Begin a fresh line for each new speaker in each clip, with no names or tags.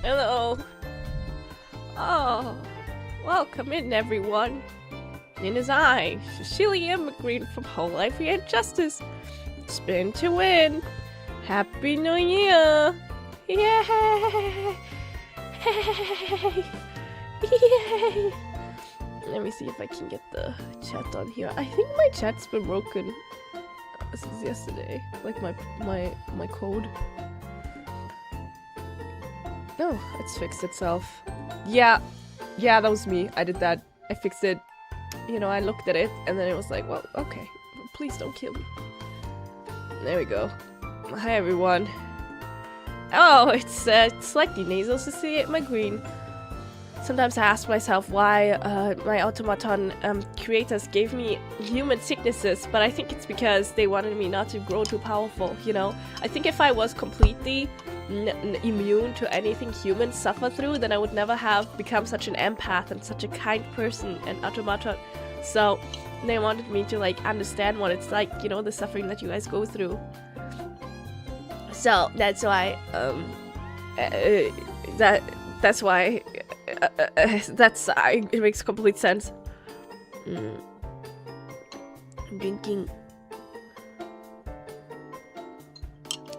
Hello. Oh, welcome in, everyone. It is I, Cecilia McGreen from hololive and justice. Spin to win. Happy New Year! Yay! Yay! Yay! Let me see if I can get the chat on here. I think my chat's been broken since yesterday. Like my code. No, it's fixed itself. Yeah, that was me. I did that. I fixed it. You know, I looked at it and then it was like, well, okay. Please don't kill me. There we go. Hi everyone. Oh, it's slightly nasal, Cecilia McGreen. Sometimes I ask myself why my automaton creators gave me human sicknesses, but I think it's because they wanted me not to grow too powerful, you know? I think if I was completely immune to anything humans suffer through, then I would never have become such an empath and such a kind person and automaton. So they wanted me to like understand what it's like, you know, the suffering that you guys go through. So that's why that's why it makes complete sense. I'm drinking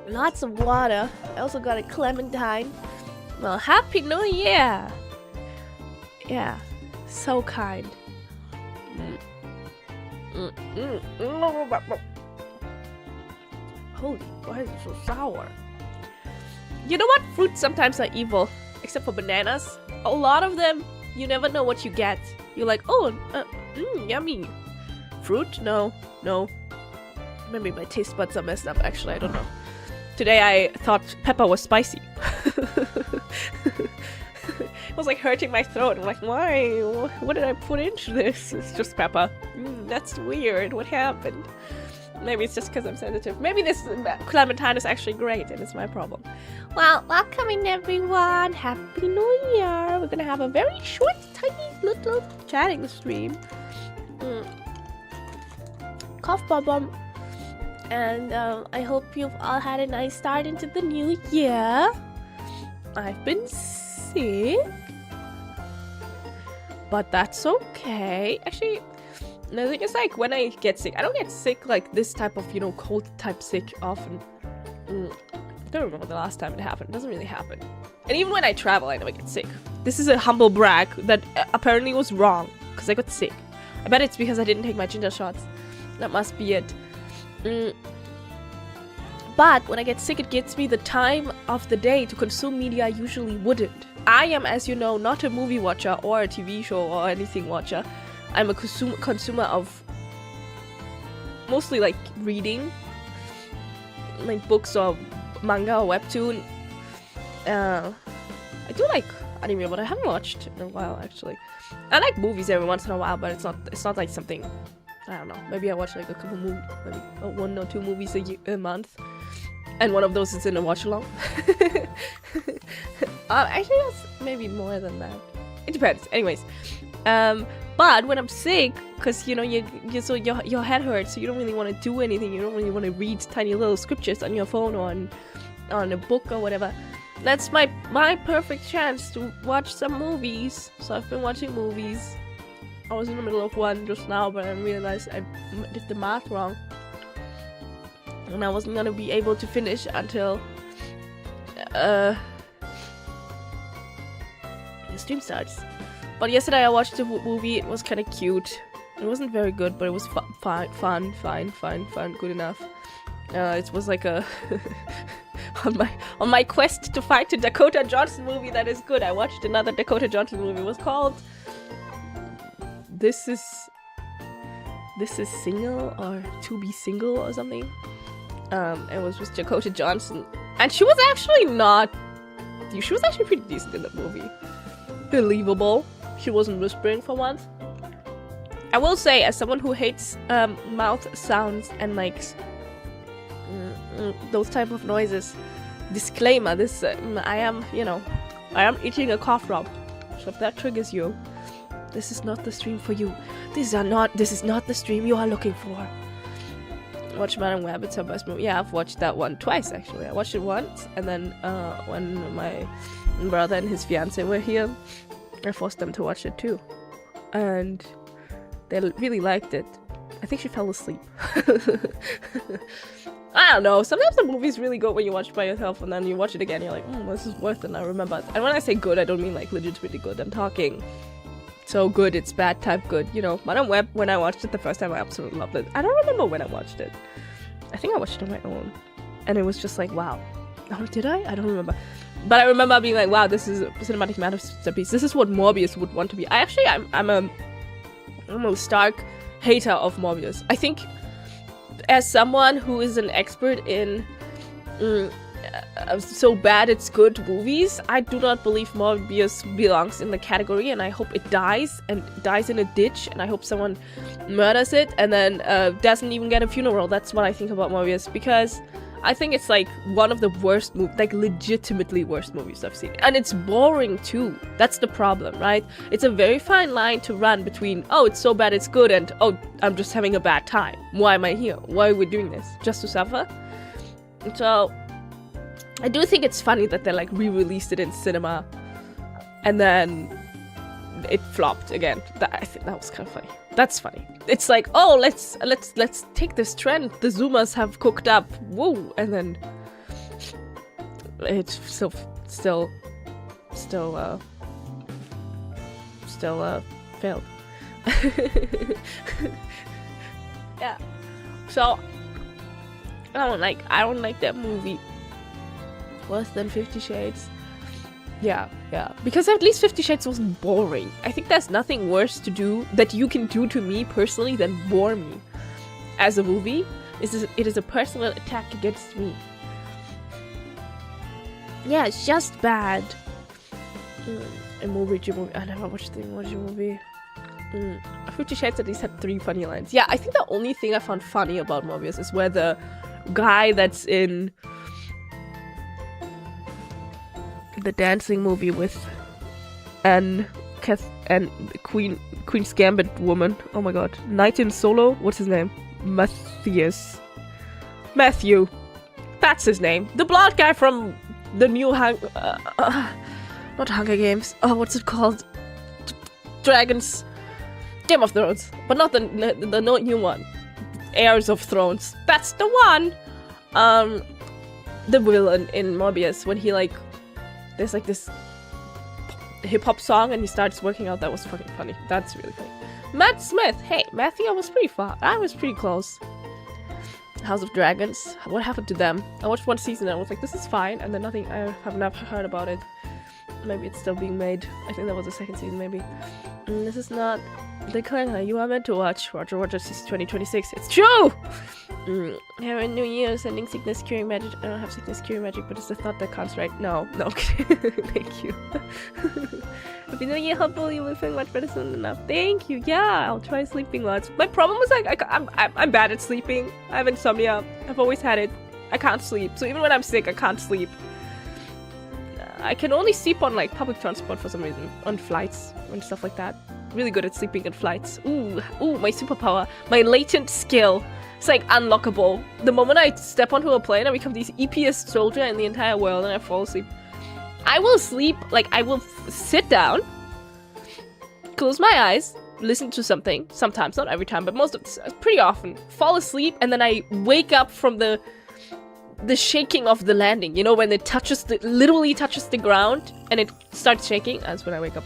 lots of water. I also got a clementine. Well, Happy New Year! Yeah, so kind. Holy, why is it so sour? You know what? Fruits sometimes are evil, except for bananas. A lot of them, you never know what you get. You're like, oh, yummy. Fruit? No. Maybe my taste buds are messed up, actually, I don't know. Today I thought pepper was spicy. It was like hurting my throat. I'm like, why? What did I put into this? It's just pepper. That's weird. What happened? Maybe it's just because I'm sensitive. Maybe this clementine is actually great and it's my problem. Well, welcome in everyone. Happy New Year. We're gonna have a very short, tiny little chatting stream. Cough bomb. And I hope you've all had a nice start into the new year. I've been sick, but that's okay. Actually, the thing is, like, when I get sick, I don't get sick like this type of, you know, cold type sick often. I don't remember the last time it happened. It doesn't really happen. And even when I travel, I never get sick. This is a humble brag that apparently was wrong, because I got sick. I bet it's because I didn't take my ginger shots. That must be it. But when I get sick, it gives me the time of the day to consume media I usually wouldn't. I am, as you know, not a movie watcher or a TV show or anything watcher. I'm a consumer of mostly like reading, like books or manga or webtoon. I do like anime, but I haven't watched in a while actually. I like movies every once in a while, but it's not like something. I don't know. Maybe I watch like a couple movies, maybe 1 or 2 movies a month, and one of those is in a watch along. Actually, that's maybe more than that. It depends. Anyways, but when I'm sick, because you know your head hurts, so you don't really want to do anything. You don't really want to read tiny little scriptures on your phone or on a book or whatever. That's my perfect chance to watch some movies. So I've been watching movies. I was in the middle of one just now, but I realized I did the math wrong. And I wasn't gonna be able to finish until the stream starts. But yesterday I watched the movie. It was kind of cute. It wasn't very good, but it was fun, good enough. It was like a on my quest to find a Dakota Johnson movie that is good. I watched another Dakota Johnson movie. It was called This is Single or To Be Single or something. It was with Dakota Johnson, and she was actually pretty decent in the movie. Believable. She wasn't whispering for once. I will say, as someone who hates mouth sounds and likes those type of noises, disclaimer: this I am eating a cough drop, so if that triggers you, this is not the stream for you. This is not the stream you are looking for. Watch Madam Web, it's her best movie. Yeah, I've watched that one twice actually. I watched it once, and then when my brother and his fiance were here, I forced them to watch it too. And they really liked it. I think she fell asleep. I don't know, sometimes the movie's really good when you watch it by yourself and then you watch it again, you're like, this is worth it, and I remember. And when I say good, I don't mean like legitimately good, I'm talking so good, it's bad type good, you know. Madame Web, when I watched it the first time, I absolutely loved it. I don't remember when I watched it. I think I watched it on my own. And it was just like, wow. Oh, did I? I don't remember. But I remember being like, wow, this is a cinematic masterpiece. This is what Morbius would want to be. I'm a stark hater of Morbius. I think as someone who is an expert in so bad it's good movies, I do not believe Morbius belongs in the category, and I hope it dies in a ditch, and I hope someone murders it and then doesn't even get a funeral. That's what I think about Morbius, because I think it's like one of the worst movies, like legitimately worst movies I've seen. And it's boring too. That's the problem, right? It's a very fine line to run between, oh, it's so bad it's good, and oh, I'm just having a bad time. Why am I here? Why are we doing this? Just to suffer? So I do think it's funny that they like re-released it in cinema and then it flopped again. I think that was kind of funny. That's funny. It's like, oh, let's take this trend the Zoomers have cooked up. Woo! And then it still failed. Yeah. So I don't like that movie. Worse than 50 Shades. Yeah. Because at least 50 Shades wasn't boring. I think there's nothing worse to do that you can do to me personally than bore me. As a movie, it is a personal attack against me. Yeah, it's just bad. Emoji movie. I never watched the Emoji movie. 50 Shades at least had 3 funny lines. Yeah, I think the only thing I found funny about Morbius is where the guy that's in the dancing movie with Queen's Gambit woman. Oh my god. Knight in Solo? What's his name? Matthew. That's his name. The blonde guy from the new not Hunger Games. Oh, what's it called? Dragons. Game of Thrones. But not the new one. Heirs of Thrones. That's the one! The villain in Morbius, when he like there's like this hip-hop song and he starts working out. That was fucking funny. That's really funny. Matt Smith. Hey, Matthew, I was pretty far. I was pretty close. House of Dragons. What happened to them? I watched 1 season and I was like, this is fine. And then nothing. I have never heard about it. Maybe it's still being made. I think that was the 2nd season, maybe. This is not the cliffhanger you are meant to watch. Roger season 2026. It's true! Have a new year, sending sickness curing magic. I don't have sickness curing magic, but it's the thought that counts, right? No, thank you. Happy New Year, hopefully you will feel much better soon enough. Thank you. Yeah, I'll try sleeping lots. My problem was like I'm bad at sleeping. I have insomnia. I've always had it. I can't sleep. So even when I'm sick, I can't sleep. I can only sleep on like public transport for some reason, on flights and stuff like that. Really good at sleeping in flights. Ooh, my superpower, my latent skill. It's like unlockable. The moment I step onto a plane, I become the EPest soldier in the entire world and I fall asleep. I will sleep, like I will sit down, close my eyes, listen to something, sometimes, not every time, but pretty often, fall asleep, and then I wake up from the shaking of the landing, you know, when it literally touches the ground and it starts shaking. That's when I wake up.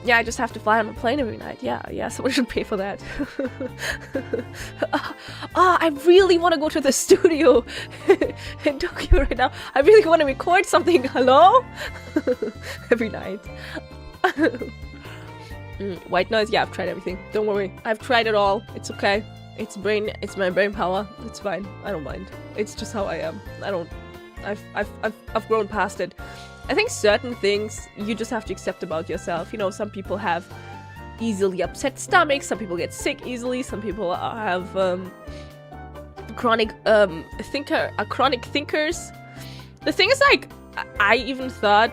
Yeah, I just have to fly on a plane every night. Yeah, someone should pay for that. I really want to go to the studio in Tokyo right now. I really want to record something. Hello? Every night. White noise. Yeah, I've tried everything. Don't worry. I've tried it all. It's okay. It's my brain power. It's fine. I don't mind. It's just how I am. I've grown past it. I think certain things you just have to accept about yourself. You know, some people have easily upset stomachs, some people get sick easily, some people have chronic thinkers. The thing is, like, I even thought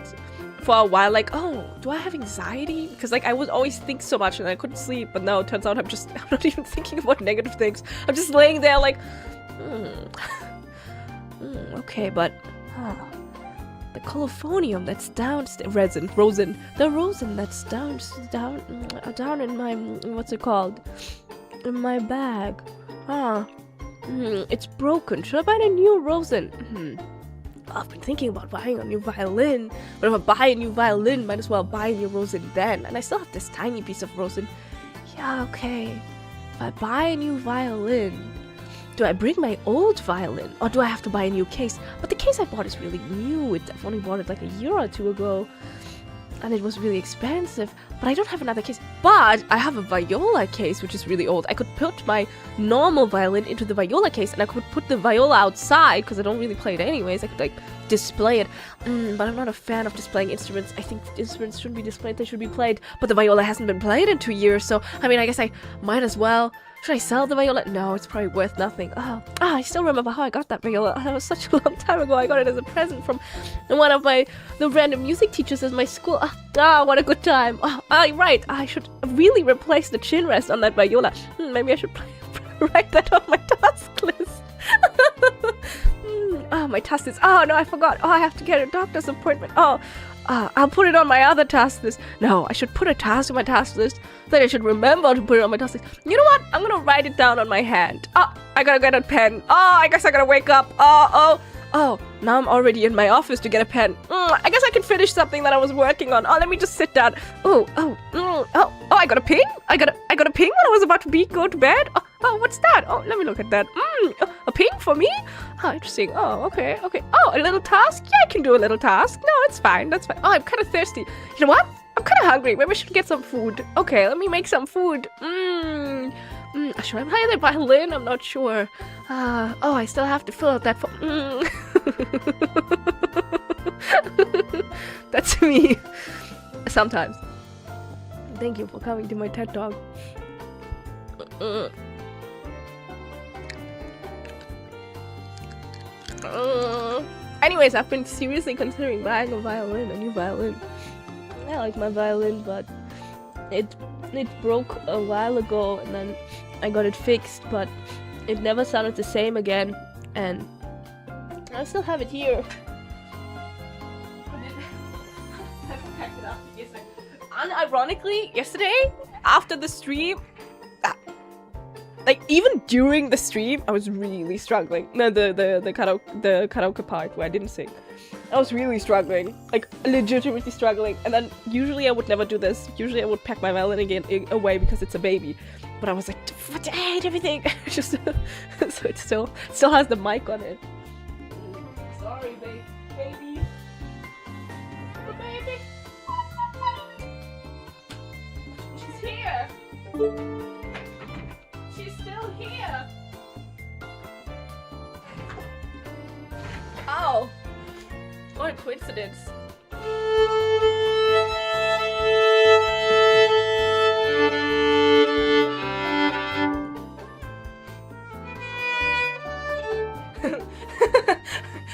for a while, like, oh, do I have anxiety? Because like I would always think so much and I couldn't sleep, but now it turns out I'm not even thinking about negative things. I'm just laying there like, okay, but The colophonium that's rosin. The rosin that's down in my, what's it called? In my bag. It's broken. Should I buy a new rosin? I've been thinking about buying a new violin. But if I buy a new violin, might as well buy a new rosin then. And I still have this tiny piece of rosin. Yeah, okay. If I buy a new violin, do I bring my old violin? Or do I have to buy a new case? But the case I bought is really new. I've only bought it like a year or two ago. And it was really expensive. But I don't have another case. But I have a viola case, which is really old. I could put my normal violin into the viola case. And I could put the viola outside, because I don't really play it anyways. I could, like, display it. But I'm not a fan of displaying instruments. I think instruments shouldn't be displayed. They should be played. But the viola hasn't been played in 2 years. So, I mean, I guess I might as well. Should I sell the viola? No, it's probably worth nothing. I still remember how I got that viola. That was such a long time ago. I got it as a present from one of the random music teachers at my school. What a good time. Right. I should really replace the chin rest on that viola. Maybe I should write that on my task list. My task list. Oh, no, I forgot. I have to get a doctor's appointment. I'll put it on my other task list. No, I should put a task on my task list. Then I should remember to put it on my task list. You know what? I'm gonna write it down on my hand. I gotta get a pen. I guess I gotta wake up. Now I'm already in my office to get a pen. I guess I can finish something that I was working on. Let me just sit down. I got a ping. I got a ping when I was about to go to bed. What's that? Let me look at that. A ping for me? Interesting. Okay. A little task? Yeah, I can do a little task. No, it's fine. That's fine. I'm kind of thirsty. You know what? I'm kind of hungry. Maybe I should get some food. Okay, let me make some food. Should I play the violin? I'm not sure. I still have to fill out that form. That's me. Sometimes. Thank you for coming to my TED Talk. Anyways, I've been seriously considering buying a new violin. I like my violin, but it broke a while ago, and then I got it fixed, but it never sounded the same again, and I still have it here. Unironically, yesterday, after the stream, like even during the stream, I was really struggling. No, the karaoke part where I didn't sing. I was really struggling, like legitimately struggling. And then usually I would never do this. Usually I would pack my violin away because it's a baby. But I was like, I hate everything. Just so it still has the mic on it. Sorry, baby. Oh, baby. She's here. She's still here. Oh. What a coincidence.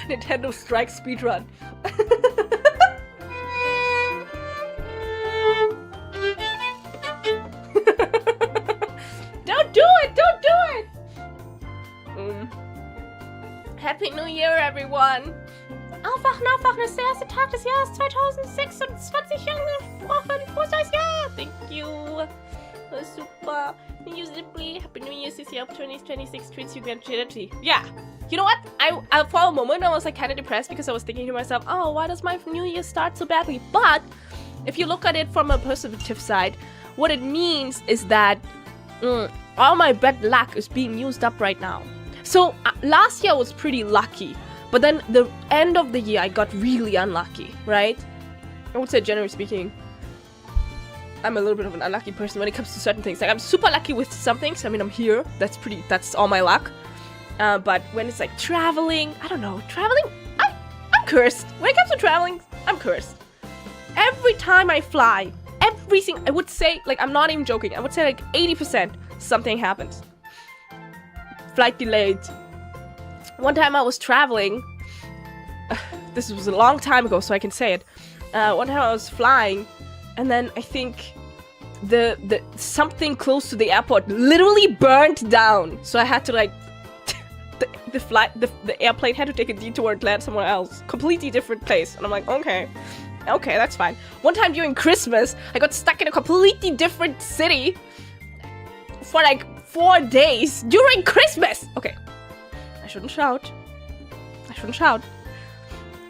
Nintendo Strike speedrun. Don't do it! Happy New Year, everyone! Aufwachen ist der erste Tag des Jahres 2026. Frohes neues Jahr! Thank you! Super! Happy New Year, this year of 2026 treats you gratuity. Yeah! You know what? I for a moment I was like kind of depressed because I was thinking to myself, why does my New Year start so badly? But if you look at it from a positive side, what it means is that all my bad luck is being used up right now. So last year I was pretty lucky. But then the end of the year, I got really unlucky, right? I would say, generally speaking, I'm a little bit of an unlucky person when it comes to certain things. Like, I'm super lucky with some things. I mean, I'm here. That's all my luck. But when it's like traveling, I don't know. Traveling, I'm cursed. When it comes to traveling, I'm cursed. Every time I fly, I would say, like, I'm not even joking. I would say like 80% something happens. Flight delayed. One time I was traveling, this was a long time ago, so I can say it. One time I was flying, and then I think the something close to the airport literally burnt down. So I had to like the airplane had to take a detour and land somewhere else. Completely different place. And I'm like, okay, that's fine. One time during Christmas, I got stuck in a completely different city for like 4 days during Christmas. Okay, I shouldn't shout.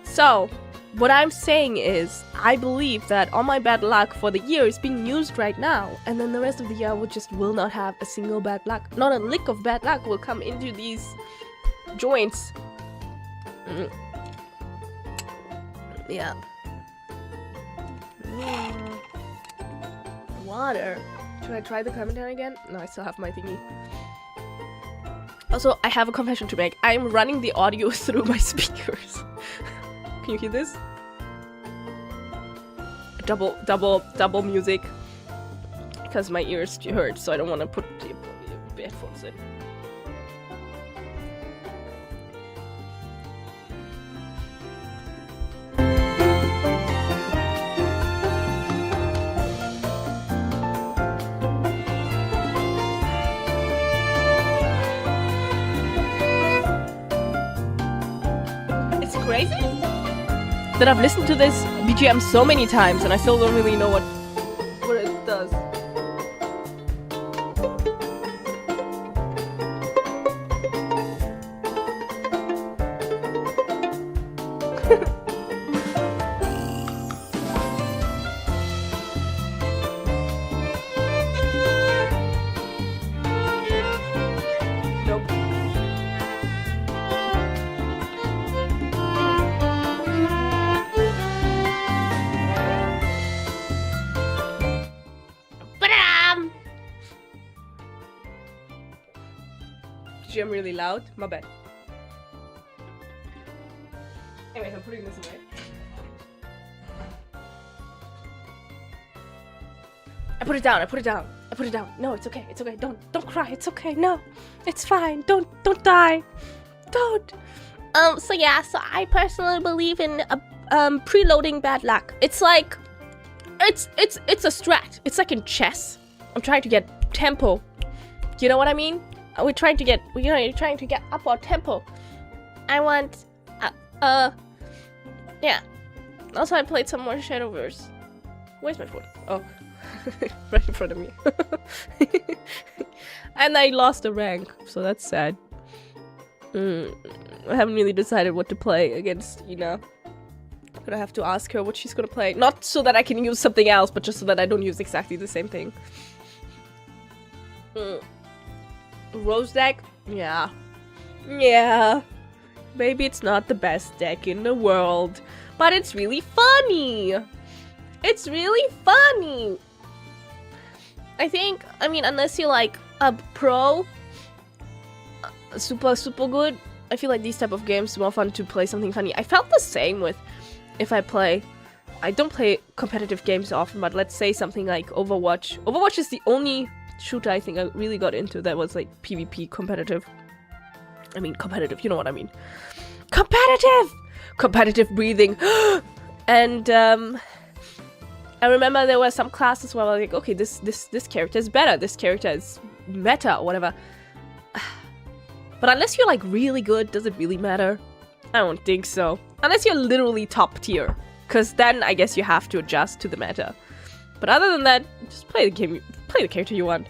So, what I'm saying is, I believe that all my bad luck for the year is being used right now, and then the rest of the year will not have a single bad luck. Not a lick of bad luck will come into these joints. Yeah. Water. Should I try the commentary again? No, I still have my thingy. Also, I have a confession to make. I'm running the audio through my speakers. Can you hear this? Double music. Because my ears hurt, so I don't want to put the headphones in. Crazy that I've listened to this BGM so many times and I still don't really know what it does. I'm really loud. My bad. Anyways, I'm putting this away. I put it down. No, it's okay. Don't cry. It's okay. No, it's fine. Don't die. Don't. So I personally believe in preloading bad luck. It's like, it's a strat. It's like in chess. I'm trying to get tempo. You know what I mean? We're trying to get up our tempo. I want, yeah. Also, I played some more Shadowverse. Where's my phone? Oh, right in front of me. And I lost a rank, so that's sad. I haven't really decided what to play against Ina. I'm gonna have to ask her what she's gonna play. Not so that I can use something else, but just so that I don't use exactly the same thing. Rose deck? Yeah. Maybe it's not the best deck in the world, but it's really funny. I mean, unless you're like a pro, super good, I feel like these type of games are more fun to play something funny. I felt the same with if I don't play competitive games often, but let's say something like Overwatch. Overwatch is the only shooter I think I really got into that was like PvP competitive. I mean competitive, you know what I mean. Competitive breathing. And I remember there were some classes where I was like, okay, this character is better, this character is meta or whatever. But unless you're like really good, does it really matter? I don't think so. Unless you're literally top tier, because then I guess you have to adjust to the meta. But other than that, just play the game, play the character you want.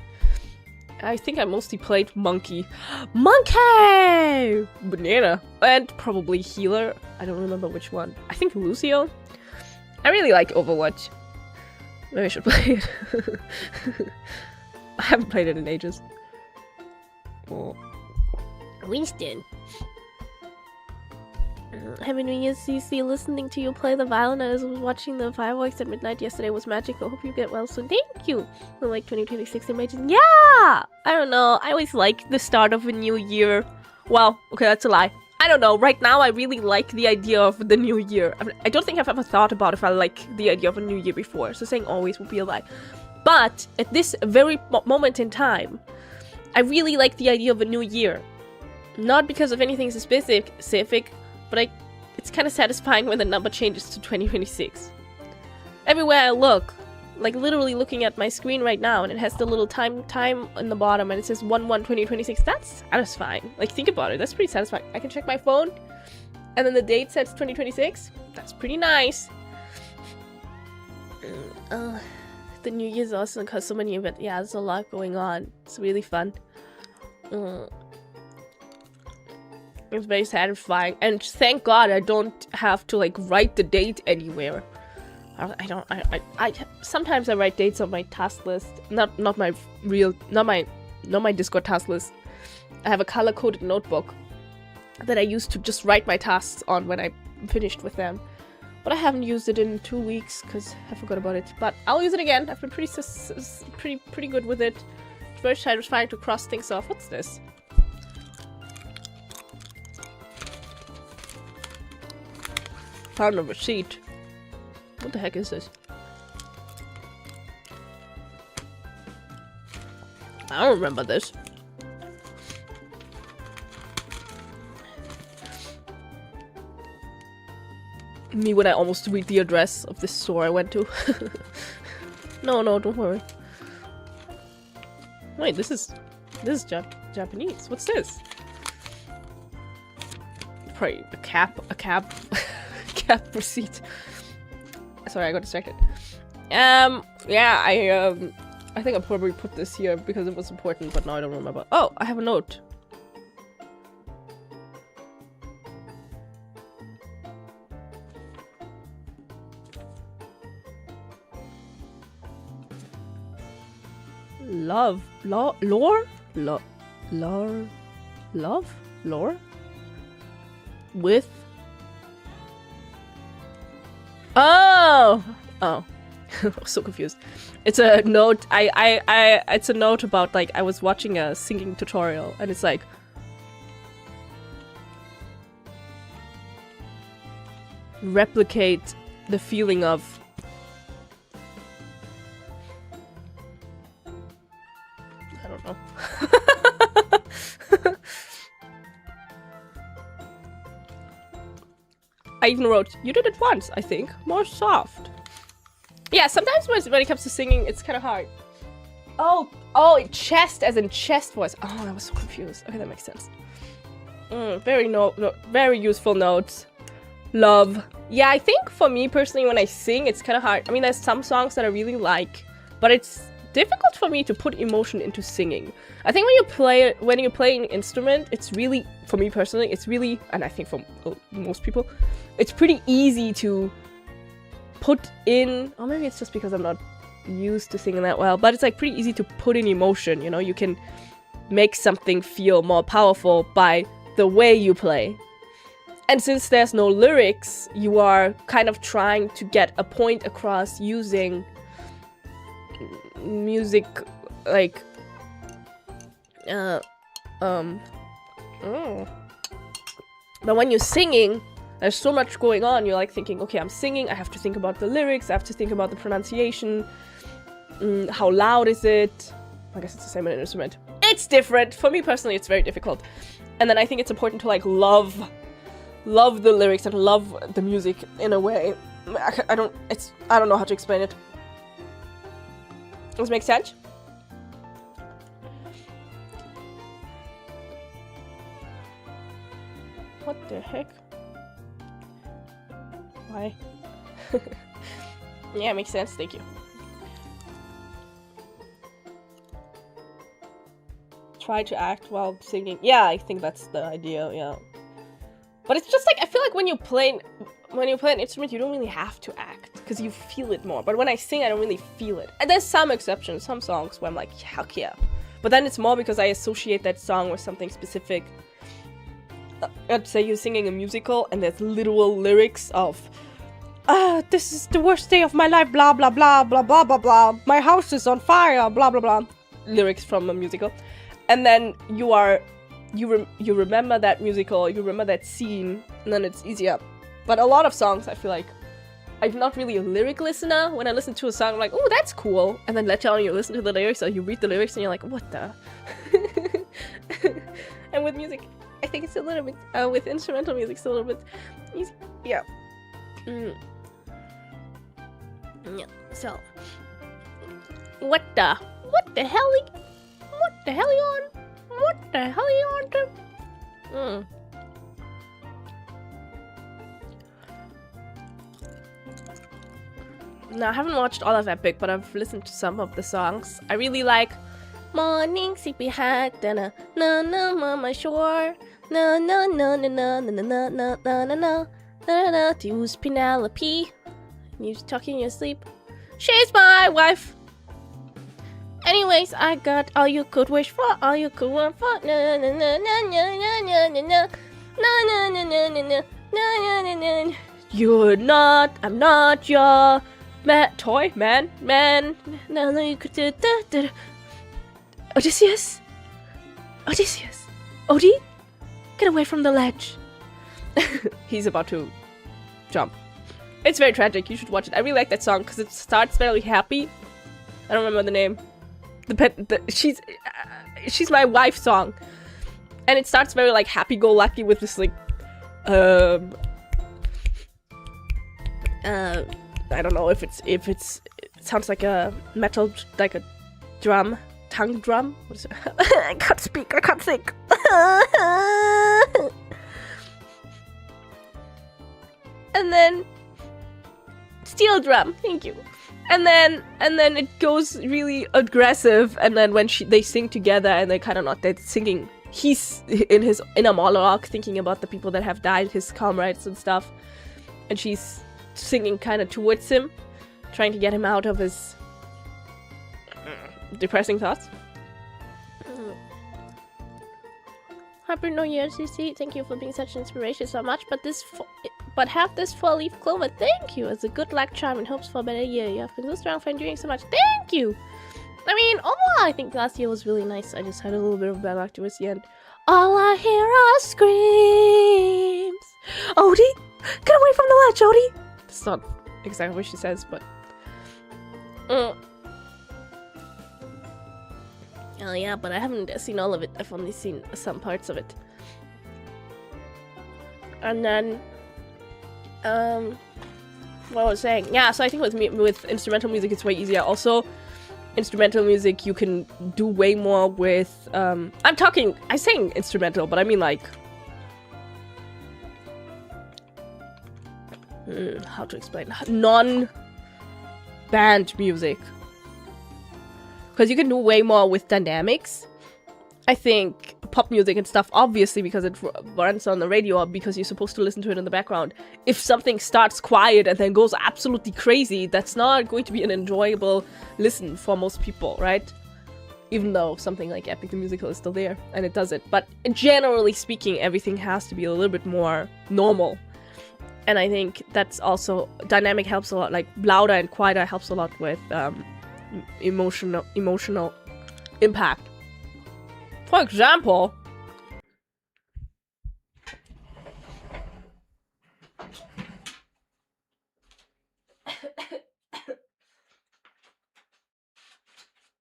I think I mostly played Monkey! Banana! And probably Healer. I don't remember which one. I think Lucio? I really like Overwatch. Maybe I should play it. I haven't played it in ages. Oh. Winston. Happy New Year, CC. Listening to you play the violin as I was watching the fireworks at midnight yesterday was magical. Hope you get well soon. Thank you! For like 2026 images. Yeah! I don't know. I always like the start of a new year. Well, okay, that's a lie. I don't know. Right now, I really like the idea of the new year. I don't think I've ever thought about if I like the idea of a new year before. So saying always would be a lie. But at this very moment in time, I really like the idea of a new year. Not because of anything specific, but it's kind of satisfying when the number changes to 2026. Everywhere I look, like literally looking at my screen right now, and it has the little time in the bottom, and it says 1/1/2026. That's satisfying. Like, think about it. That's pretty satisfying. I can check my phone, and then the date says 2026. That's pretty nice. The New Year's also because so many events. Yeah, there's a lot going on. It's really fun. It's very satisfying, and thank God I don't have to like write the date anywhere. I sometimes I write dates on my task list, not my Discord task list. I have a color-coded notebook that I use to just write my tasks on when I'm finished with them. But I haven't used it in 2 weeks because I forgot about it. But I'll use it again. I've been pretty good with it. It's very satisfying to cross things off. What's this? Found a receipt. What the heck is this? I don't remember this. Me when I almost read the address of this store I went to. No, don't worry. Wait, this is Japanese. What's this? Probably a cab cab receipt. Sorry, I got distracted. Yeah, I think I probably put this here because it was important, but now I don't remember. Oh, I have a note. Love with oh so confused. It's a note. It's a note about like I was watching a singing tutorial and it's like replicate the feeling of I don't know. I even wrote, you did it once, I think. More soft. Yeah, sometimes when it comes to singing, it's kind of hard. Oh, chest as in chest voice. Oh, I was so confused. Okay, that makes sense. Very useful notes. Love. Yeah, I think for me personally, when I sing, it's kind of hard. I mean, there's some songs that I really like, but it's difficult for me to put emotion into singing. I think when you play an instrument, it's really, for me personally, it's really, and I think for most people, it's pretty easy to put in, or maybe it's just because I'm not used to singing that well, but it's like pretty easy to put in emotion, you know? You can make something feel more powerful by the way you play. And since there's no lyrics, you are kind of trying to get a point across using music, like, But when you're singing, there's so much going on. You're like thinking, okay, I'm singing, I have to think about the lyrics, I have to think about the pronunciation, how loud is it? I guess it's the same in an instrument. It's different. For me personally, it's very difficult. And then I think it's important to like love the lyrics and love the music in a way. I don't know how to explain it. Does it make sense? What the heck? Why? Yeah, it makes sense. Thank you. Try to act while singing. Yeah, I think that's the idea. Yeah. But it's just like, I feel like when you play an instrument, you don't really have to act because you feel it more. But when I sing, I don't really feel it. And there's some exceptions, some songs where I'm like, heck yeah. But then it's more because I associate that song with something specific. Let's say you're singing a musical and there's literal lyrics of, this is the worst day of my life, blah, blah, blah, blah, blah, blah, blah. My house is on fire, blah, blah, blah. Lyrics from a musical. And then you remember that musical, you remember that scene, and then it's easier. But a lot of songs, I feel like, I'm not really a lyric listener. When I listen to a song, I'm like, oh, that's cool. And then later on you listen to the lyrics, or you read the lyrics, and you're like, what the? And with music, I think it's a little bit, with instrumental music, it's a little bit easy. Yeah. Yeah, so. What the hell? What the hell you on? What the hell you on to? No, I haven't watched all of Epic, but I've listened to some of the songs. I really like Morning Sleepy Hat, na na na mama shore, na na na na na na na na na na na na na. To use Penelope, you talking in your sleep. She's my wife. Anyways, I got all you could wish for, all you could want for. Na na na na na na na na na na na na na na na na na. You're not. I'm not your toy man. No, you could do. Odysseus? Odie? Get away from the ledge. He's about to jump. It's very tragic. You should watch it. I really like that song because it starts very happy. I don't remember the name. She's my wife song. And it starts very like happy-go-lucky with this like I don't know if it sounds like a metal, like a drum. Tongue drum? What is it? I can't speak, I can't think. And then steel drum, thank you. And then it goes really aggressive, and then when they sing together and they're singing, he's in his inner monologue thinking about the people that have died, his comrades and stuff, and she's singing kind of towards him, trying to get him out of his depressing thoughts. Happy New Year, CC. Thank you for being such an inspiration so much. But have this 4-leaf clover. Thank you. It's a good luck charm and hopes for a better year. You have been so strong for enduring so much. Thank you. I mean, I think last year was really nice. I just had a little bit of bad luck towards the end. All I hear are screams. Odie, get away from the ledge, Odie. That's not exactly what she says, but. Oh yeah, but I haven't seen all of it. I've only seen some parts of it. And then, what was I saying? Yeah, so I think with instrumental music, it's way easier. Also, instrumental music, you can do way more with, I sing instrumental, but I mean like, how to explain? Non-band music. Because you can do way more with dynamics. I think pop music and stuff, obviously, because it runs on the radio or because you're supposed to listen to it in the background. If something starts quiet and then goes absolutely crazy, that's not going to be an enjoyable listen for most people, right? Even though something like Epic the Musical is still there, and it does it. But generally speaking, everything has to be a little bit more normal. And I think that's also, dynamic helps a lot, like louder and quieter helps a lot with, emotional impact. For example,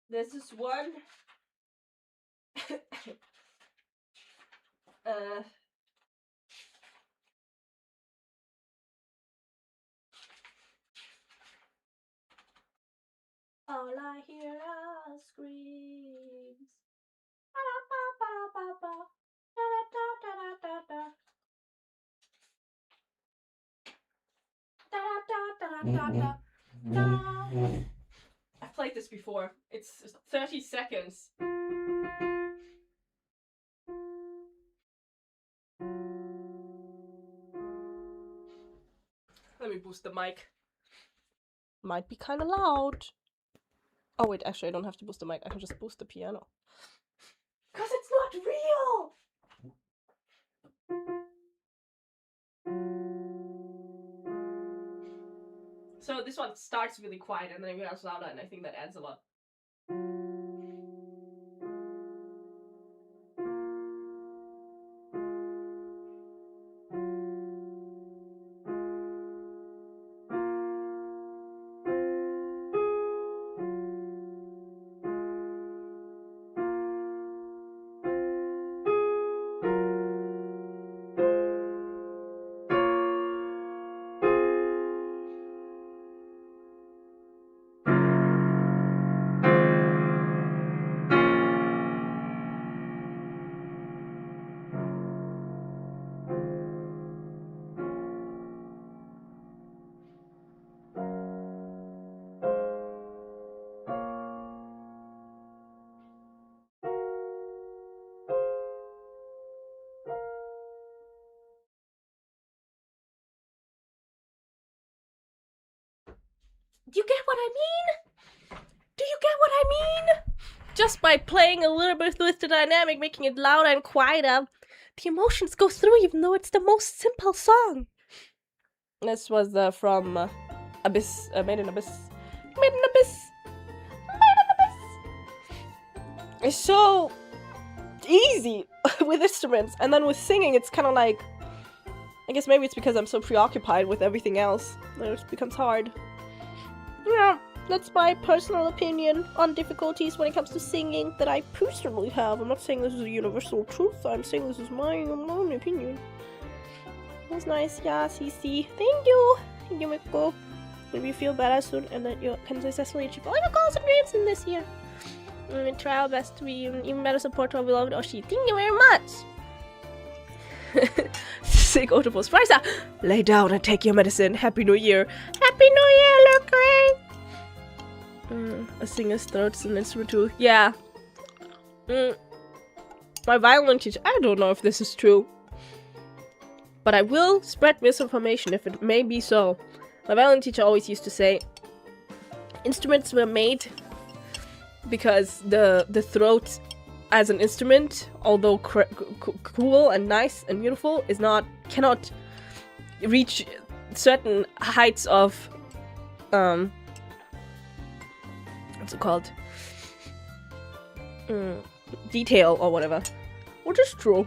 there's this one all I hear are screams. I've played this before. It's 30 seconds. Let me boost the mic. Might be kind of loud. Oh wait, actually I don't have to boost the mic. I can just boost the piano. Because it's not real! So this one starts really quiet and then it gets louder, and I think that adds a lot. Do you get what I mean? Do you get what I mean? Just by playing a little bit with the dynamic, making it louder and quieter, the emotions go through even though it's the most simple song. This was from Abyss, Made in Abyss. Made in Abyss. Made in Abyss. It's so easy with instruments, and then with singing it's kind of like, I guess maybe it's because I'm so preoccupied with everything else that it becomes hard. Yeah, that's my personal opinion on difficulties when it comes to singing that I personally have. I'm not saying this is a universal truth, I'm saying this is my own opinion. That's nice, yeah, CC. Thank you! Thank you, Miko. Maybe you feel better soon and that you can successfully achieve all your goals and dreams in this year. We try our best to be even better support to our beloved Oshi. Thank you very much! Sick Autobus Frisa! Lay down and take your medicine. Happy New Year! Happy New Year, look great! A singer's throat's an instrument too. Yeah. My violin teacher. I don't know if this is true. But I will spread misinformation if it may be so. My violin teacher always used to say instruments were made because the throat as an instrument, although cool and nice and beautiful, cannot reach certain heights of what's it called? Detail or whatever. Which is true.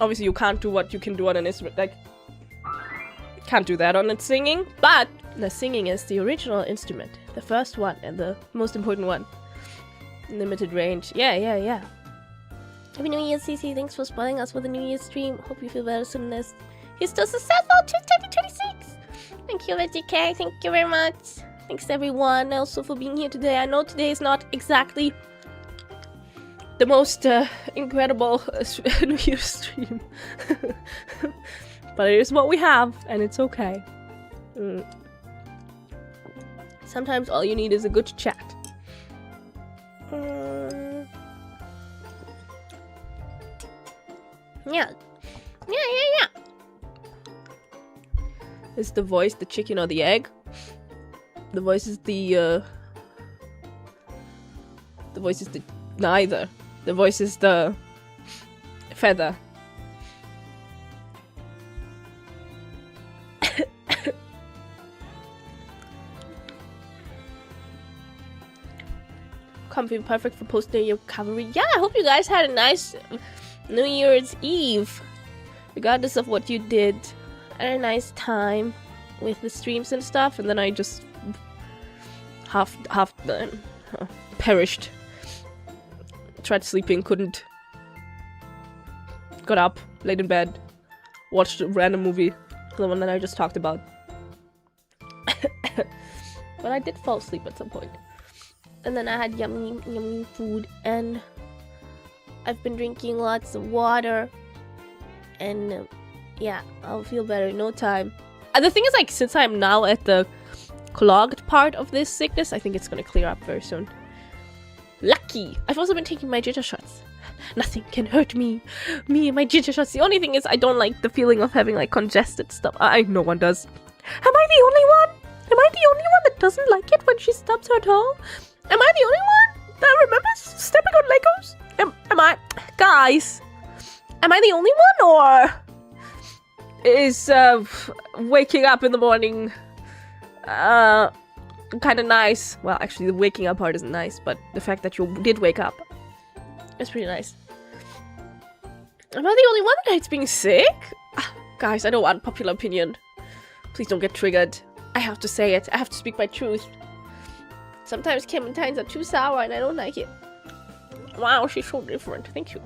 Obviously you can't do what you can do on an instrument, like, you can't do that on its singing, but the singing is the original instrument, the first one and the most important one. Limited range. Yeah. Happy New Year, CC. Thanks for spoiling us with the New Year's stream. Hope you feel better soon. This you're still successful to 2026. Thank you, VGK. Thank you very much. Thanks everyone also for being here today. I know today is not exactly the most incredible New Year's stream. But it is what we have, and it's okay. Sometimes all you need is a good chat. Yeah. Is the voice the chicken or the egg? The voice is the neither. The voice is the feather. Comfy, perfect for post-New Year recovery. Yeah, I hope you guys had a nice New Year's Eve. Regardless of what you did. I had a nice time with the streams and stuff, and then I just half perished. Tried sleeping, couldn't. Got up, laid in bed, watched a random movie, the one that I just talked about. But I did fall asleep at some point. And then I had yummy food, and I've been drinking lots of water, and yeah, I'll feel better in no time. And the thing is, like, since I'm now at the clogged part of this sickness, I think it's gonna clear up very soon. Lucky! I've also been taking my ginger shots. Nothing can hurt me. Me and my ginger shots. The only thing is I don't like the feeling of having, like, congested stuff. No one does. Am I the only one? Am I the only one that doesn't like it when she stubs her toe? Am I the only one that remembers stepping on Legos? Am I... Guys! Am I the only one, or... is, waking up in the morning, kind of nice? Well, actually, the waking up part isn't nice, but the fact that you did wake up is pretty nice. Am I the only one that hates being sick? Guys, I don't want popular opinion. Please don't get triggered. I have to say it. I have to speak my truth. Sometimes clementines are too sour and I don't like it. Wow, she's so different. Thank you.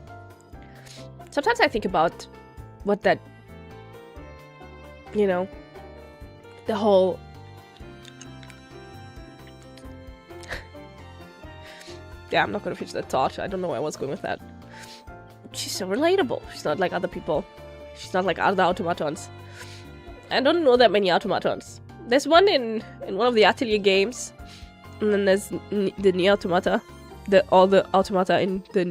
Sometimes I think about what that, you know, the whole... Yeah, I'm not gonna finish that thought. I don't know where I was going with that. She's so relatable. She's not like other people. She's not like other automatons. I don't know that many automatons. There's one in one of the Atelier games. And then there's the Nier Automata. All the automata in the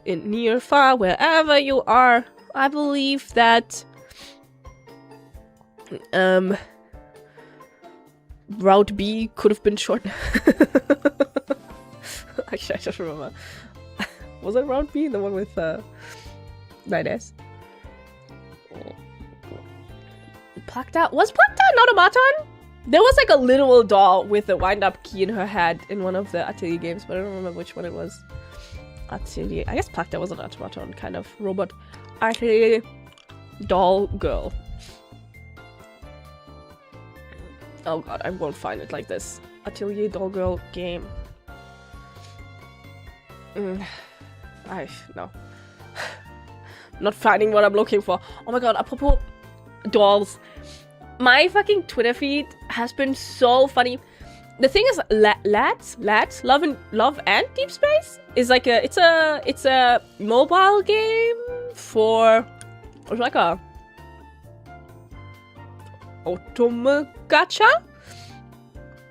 Nier Far, wherever you are. I believe that Route B could have been short. Actually, I just remember. Was it Route B? The one with 9S? Plakta? Was Plakta an automaton? There was like a literal doll with a wind-up key in her head in one of the Atelier games, but I don't remember which one it was. Atelier. I guess Plakta was an automaton kind of robot. Atelier doll girl. Oh god, I won't find it like this. Atelier doll girl game. No. Not finding what I'm looking for. Oh my god, apropos dolls. My fucking Twitter feed has been so funny. The thing is, lads, Love and Deep Space is like it's a mobile game for, it's like a otome gacha.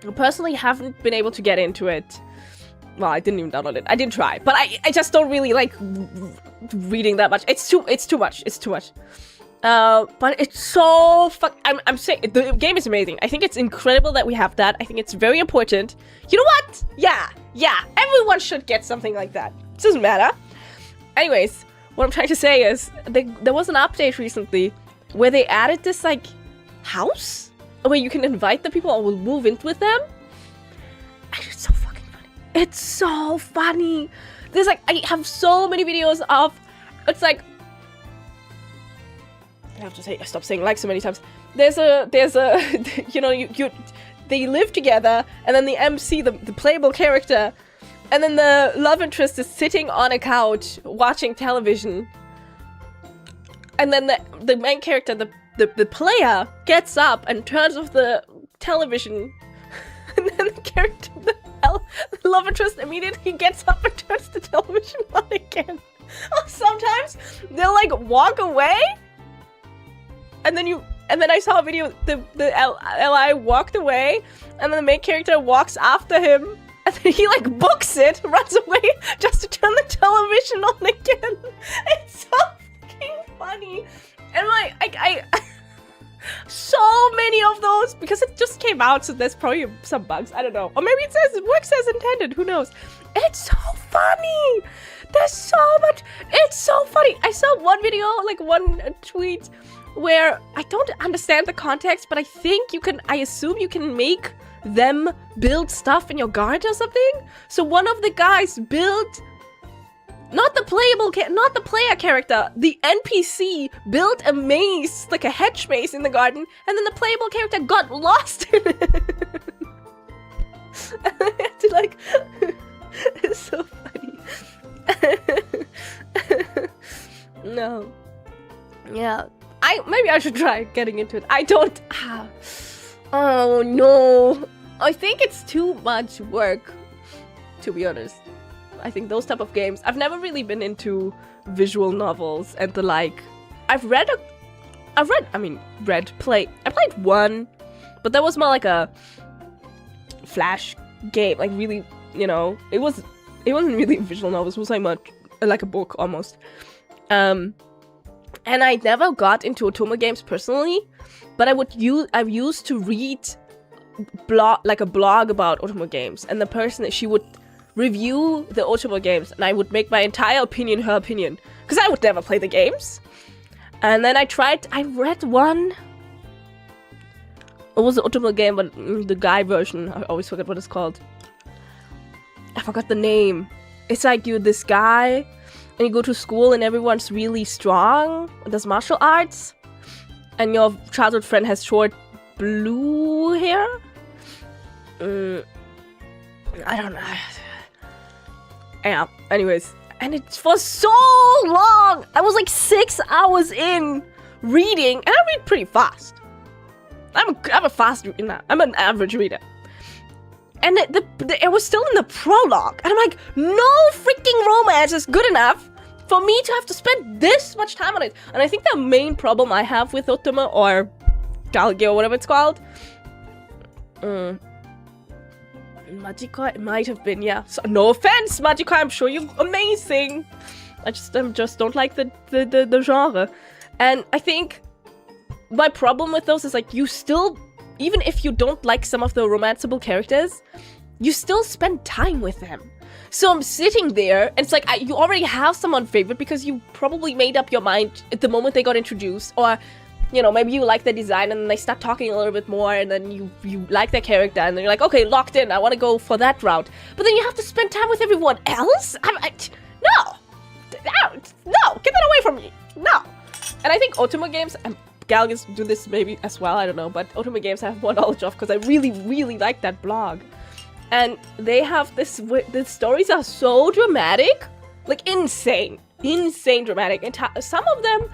I personally haven't been able to get into it. Well, I didn't even download it. I didn't try, but I just don't really like reading that much. It's too much. But it's so I'm saying the game is amazing. I think it's incredible that we have that. I think it's very important. You know what? Yeah. Everyone should get something like that. It doesn't matter. Anyways, what I'm trying to say is there was an update recently where they added this like house where you can invite the people or will move in with them. And it's so fucking funny. It's so funny. There's like, I have so many videos of, it's like, I have to say, stop saying like so many times. There's a, you know, they live together, and then the MC, the playable character, and then the love interest is sitting on a couch watching television. And then the main character, the player, gets up and turns off the television. And then the character, the love interest, immediately gets up and turns the television on again. Or sometimes they'll like walk away. And then I saw a video, the LI walked away, and then the main character walks after him, and then he like books it, runs away, just to turn the television on again. It's so fucking funny. And like, I so many of those, because it just came out, so there's probably some bugs, I don't know. Or maybe it works as intended, who knows. It's so funny. There's so much, it's so funny. I saw one video, like one tweet, where I don't understand the context, but I assume you can make them build stuff in your garden or something. So one of the guys built, not the player character, the NPC built a maze, like a hedge maze in the garden, and then the playable character got lost in it. And I had to like, it's so funny. No. Yeah. Maybe I should try getting into it. I don't. Oh no. I think it's too much work, to be honest. I think those type of games. I've never really been into visual novels and the like. I played one, but that was more like a flash game. Like really, you know, it wasn't really a visual novel. It was like a book almost. And I never got into otome games personally, but I used to read a blog about otome games, and the person, she would review the otome games, and I would make my entire opinion her opinion, because I would never play the games. And then I read one. It was an otome game, but the guy version, I always forget what it's called. I forgot the name. It's like you're this guy, and you go to school and everyone's really strong and does martial arts, and your childhood friend has short blue hair. I don't know. Yeah, anyways. And it was so long! I was like 6 hours in reading, and I read pretty fast. I'm a fast reader. I'm an average reader. And it was still in the prologue. And I'm like, no freaking romance is good enough for me to have to spend this much time on it. And I think the main problem I have with otome, or galgyo, or whatever it's called, Magikoi, it might have been, yeah. So, no offense, Magikoi, I'm sure you're amazing. I just don't like the genre. And I think my problem with those is like, you still even if you don't like some of the romanceable characters, you still spend time with them. So I'm sitting there, and it's like, you already have someone favorite because you probably made up your mind at the moment they got introduced, or, you know, maybe you like the design and then they start talking a little bit more, and then you like their character, and then you're like, okay, locked in, I want to go for that route. But then you have to spend time with everyone else? No, get that away from me, no. And I think Ultima games, and Galgas do this maybe as well, I don't know, but Ultima games I have more knowledge of because I really, really like that blog. And they have this, the stories are so dramatic, like insane dramatic. And some of them,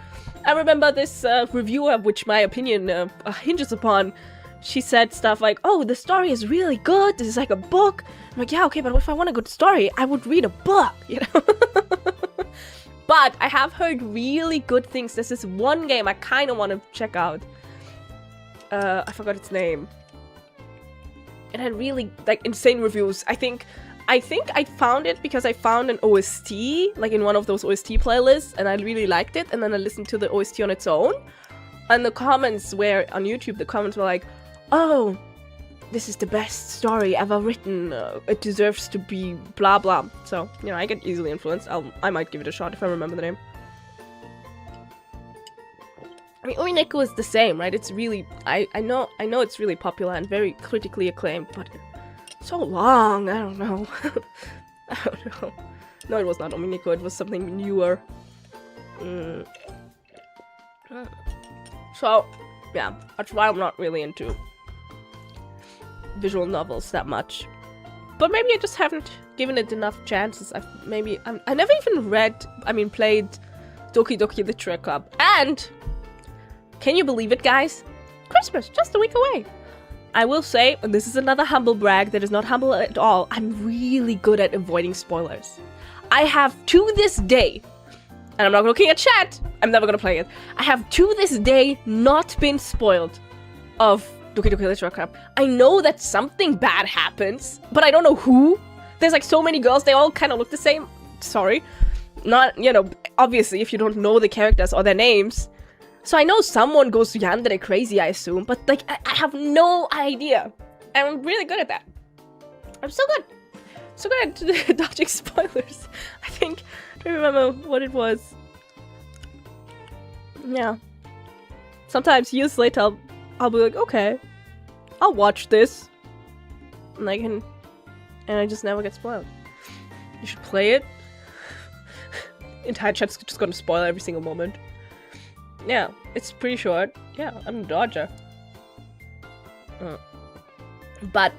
I remember this reviewer, which my opinion hinges upon, she said stuff like, oh, the story is really good, this is like a book. I'm like, yeah, okay, but if I want a good story, I would read a book, you know? But I have heard really good things. There's this one game I kind of want to check out. I forgot its name. It had really, like, insane reviews. I think I found it because I found an OST, like in one of those OST playlists, and I really liked it, and then I listened to the OST on its own. And the comments were, on YouTube, the comments were like, oh, this is the best story ever written, it deserves to be blah blah. So, you know, I get easily influenced. I might give it a shot if I remember the name. I mean, Umineko is the same, right? It's really, I know it's really popular and very critically acclaimed, but so long, I don't know. I don't know. No, it was not Umineko, it was something newer. So, yeah, that's why I'm not really into visual novels that much. But maybe I just haven't given it enough chances. I never even played Doki Doki Literature Club. And can you believe it, guys? Christmas, just a week away. I will say, and this is another humble brag that is not humble at all, I'm really good at avoiding spoilers. I have to this day, and I'm not looking at chat, I'm never gonna play it, I have to this day not been spoiled of Doki Doki Literature Club. I know that something bad happens, but I don't know who. There's like so many girls, they all kind of look the same. Sorry. Not, you know, obviously if you don't know the characters or their names. So I know someone goes yandere crazy, I assume, but like, I have no idea. And I'm really good at that. I'm so good. So good at dodging spoilers. I think, I don't remember what it was. Yeah. Sometimes years later, I'll be like, okay, I'll watch this. And I just never get spoiled. You should play it. Entire chat's just gonna spoil every single moment. Yeah, it's pretty short. Yeah, I'm a dodger. But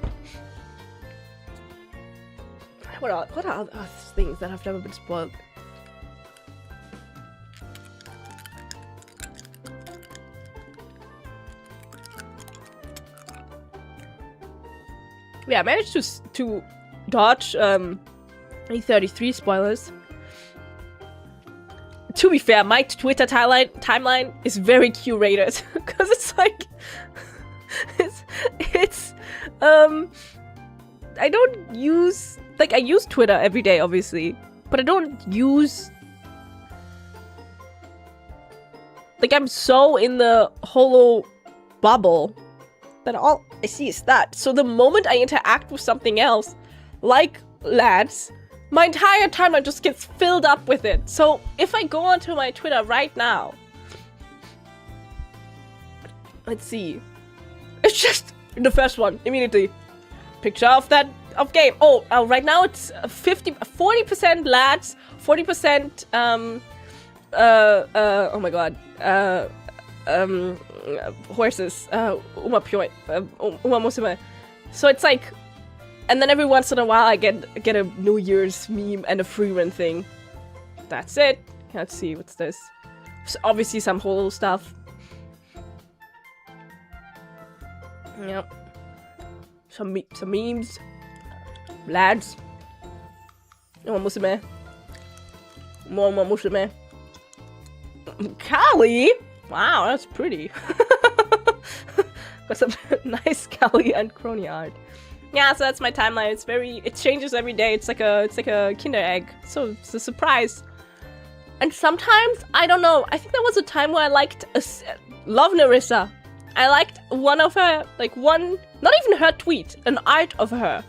what are other things that have never been spoiled? Yeah, I managed to dodge 33 spoilers. To be fair, my Twitter timeline is very curated because it's like it's I don't use, like, I use Twitter every day obviously, but I don't use, like, I'm so in the holo bubble that all I see is that. So the moment I interact with something else, like lads, my entire timeline just gets filled up with it. So if I go onto my Twitter right now, let's see, it's just the first one immediately. Picture of game. Oh, right now it's 40% lads, 40% oh my god, horses, uma musume. So it's like, and then every once in a while I get a New Year's meme and a free run thing. That's it. Let's see, what's this? So obviously some holo stuff. Yep. Some memes. Lads. Uma musume. Uma musume. Kali? Wow, that's pretty. Got some nice Kali and crony art. Yeah, so that's my timeline. It changes every day. It's like a Kinder egg. So it's a surprise. And sometimes, I don't know, I think there was a time where I liked Love Narissa. I liked one of her, like one, not even her tweet, an art of her.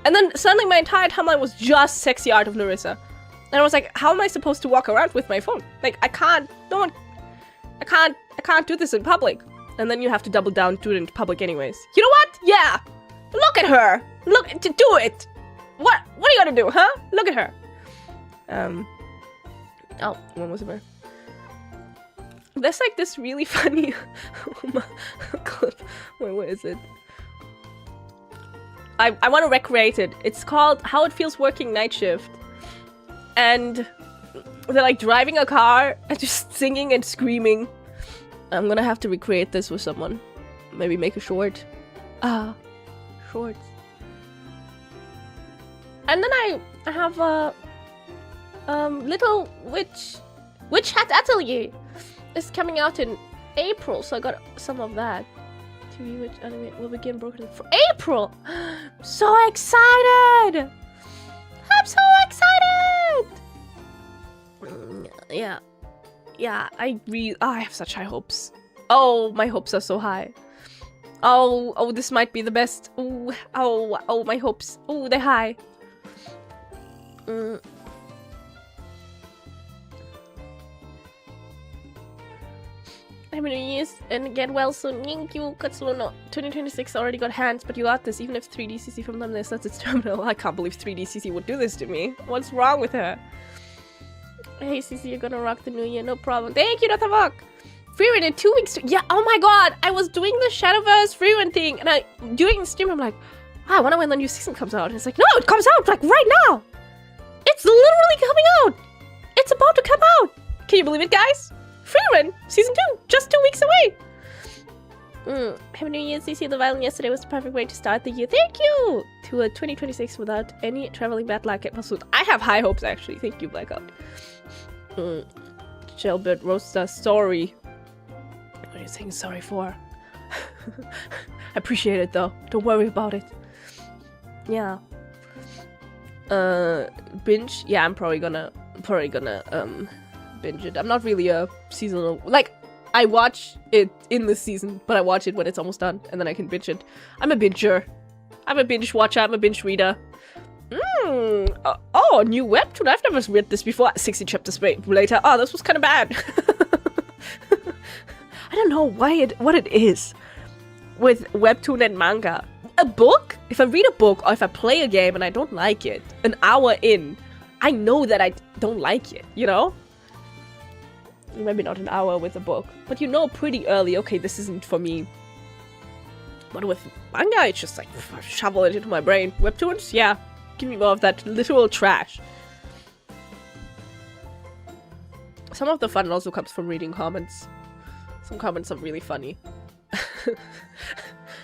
And then suddenly my entire timeline was just sexy art of Nerissa. And I was like, how am I supposed to walk around with my phone? Like, I can't do this in public. And then you have to double down, do it in public anyways. You know what? Yeah! Look at her! Look, to do it! What are you gonna do, huh? Look at her. Oh, when was it? There's like this really funny clip. Wait, what is it? I want to recreate it. It's called How It Feels Working Night Shift. And they're like driving a car and just singing and screaming. I'm gonna have to recreate this with someone. Maybe make a short. Shorts. And then I have a little witch hat atelier. It's coming out in April, so I got some of that. TV witch anime will begin broken for April. So excited! I'm so excited! Yeah, I have such high hopes. Oh, my hopes are so high. Oh, this might be the best. Oh, my hopes. Oh, they're high. Happy New Year's and get well soon. Thank you, Katsuno. 2026 already got hands, but you got this. Even if 3DCC from them sets its terminal. I can't believe 3DCC would do this to me. What's wrong with her? Hey, CC, you're gonna rock the new year. No problem. Thank you, Notavok. Freerun in 2 weeks. Yeah, oh my god. I was doing the Shadowverse Freerun thing, and during the stream, I'm like, I wonder when the new season comes out. And it's like, no, it comes out like right now. It's literally coming out. It's about to come out. Can you believe it, guys? Freerun season 2, just 2 weeks away. Happy New Year, CC. The violin yesterday was the perfect way to start the year. Thank you to a 2026 without any traveling bad luck at Pursuit. I have high hopes, actually. Thank you, Blackout. Jailbird Roaster, sorry. What are you saying sorry for? I appreciate it though. Don't worry about it. Yeah. Binge? Yeah, I'm probably gonna binge it. I'm not really a seasonal, like, I watch it in the season, but I watch it when it's almost done, and then I can binge it. I'm a binger. I'm a binge watcher. I'm a binge reader. Oh, new webtoon. I've never read this before. 60 chapters later. Oh, this was kind of bad. I don't know what it is with webtoon and manga. A book? If I read a book or if I play a game and I don't like it, an hour in, I know that I don't like it, you know? Maybe not an hour with a book, but you know pretty early, okay, this isn't for me. But with manga, it's just like, shovel it into my brain. Webtoons? Yeah. Give me more of that literal trash. Some of the fun also comes from reading comments. Some comments are really funny.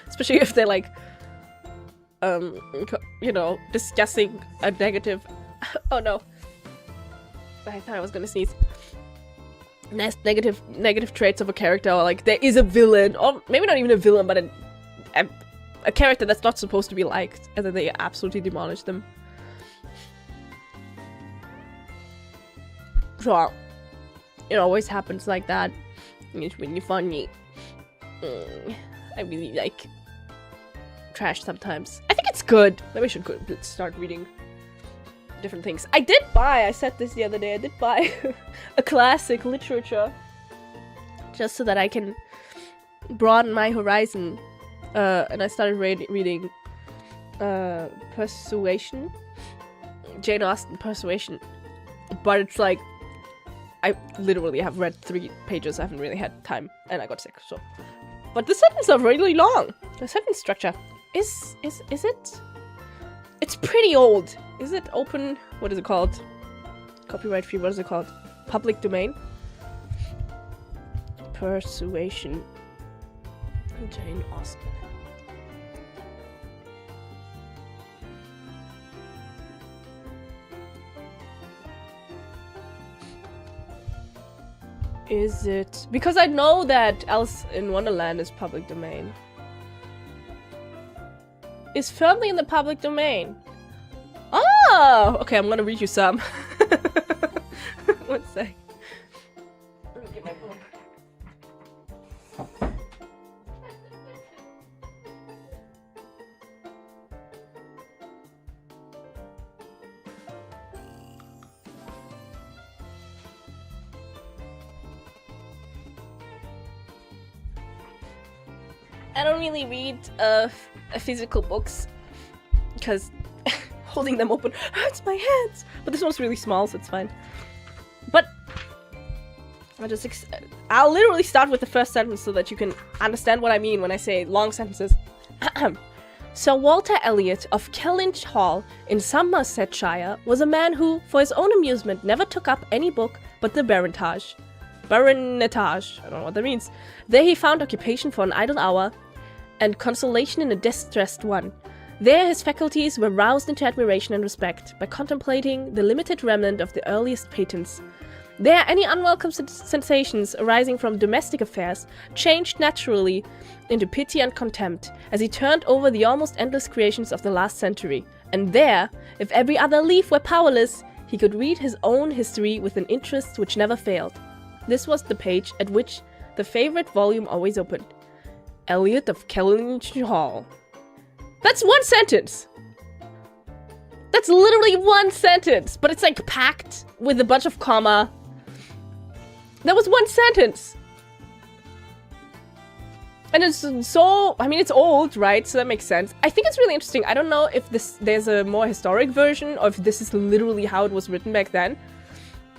Especially if they're like, you know, discussing a negative... Oh no. I thought I was gonna sneeze. Negative traits of a character, or like there is a villain, or maybe not even a villain, but a character that's not supposed to be liked, and then they absolutely demolish them. So, it always happens like that. It's really funny. I really like trash sometimes. I think it's good. Maybe I should start reading different things. I said this the other day, I did buy a classic literature just so that I can broaden my horizon. And I started reading Persuasion. Jane Austen, Persuasion. But it's like, I literally have read 3 pages, I haven't really had time, and I got sick, so. But the sentences are really long. The sentence structure. Is it? It's pretty old. Is it open? What is it called? Copyright free, what is it called? Public domain? Persuasion. Jane Austen. Is it? Because I know that Alice in Wonderland is public domain. Is firmly in the public domain. Oh! Okay, I'm gonna read you some. One sec. Let me get my book. I don't really read physical books because holding them open hurts my hands. But this one's really small, so it's fine. But I'll literally start with the first sentence so that you can understand what I mean when I say long sentences. Sir Walter Elliot of Kellynch Hall in Somersetshire was a man who, for his own amusement, never took up any book but the baronetage. Baronetage, I don't know what that means. There he found occupation for an idle hour and consolation in a distressed one. There his faculties were roused into admiration and respect by contemplating the limited remnant of the earliest patents. There any unwelcome sensations arising from domestic affairs changed naturally into pity and contempt as he turned over the almost endless creations of the last century. And there, if every other leaf were powerless, he could read his own history with an interest which never failed. This was the page at which the favorite volume always opened. Elliot of Kellynch Hall. That's one sentence! That's literally one sentence! But it's like packed with a bunch of comma. That was one sentence! And it's so... I mean, it's old, right? So that makes sense. I think it's really interesting. I don't know if there's a more historic version or if this is literally how it was written back then.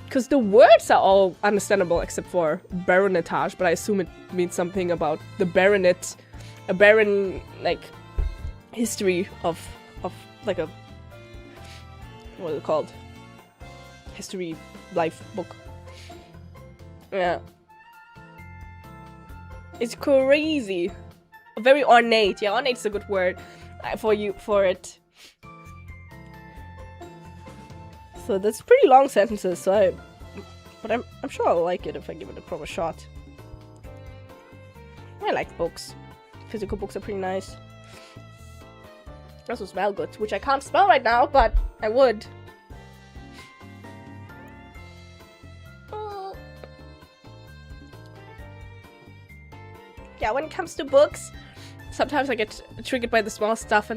Because the words are all understandable except for baronetage, but I assume it means something about the baronet, a baron, like, history of like a, what is it called? History life book. Yeah. It's crazy. Very ornate. Yeah, ornate is a good word for it. So that's pretty long sentences, but I'm sure I'll like it if I give it a proper shot. I like books. Physical books are pretty nice. They also smell good, which I can't smell right now, but I would. Yeah, when it comes to books, sometimes I get triggered by the small stuff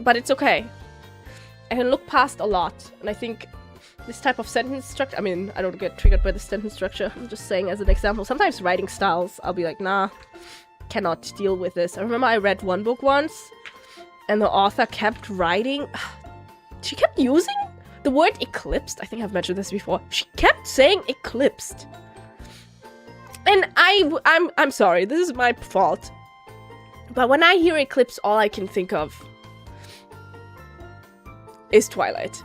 but it's okay. I can look past a lot, and I think this type of sentence structure, I mean, I don't get triggered by the sentence structure, I'm just saying as an example. Sometimes writing styles, I'll be like, nah, cannot deal with this. I remember I read one book once, and the author kept writing, she kept using the word eclipsed. I think I've mentioned this before. She kept saying eclipsed. And I'm sorry, this is my fault. But when I hear eclipse, all I can think of is Twilight.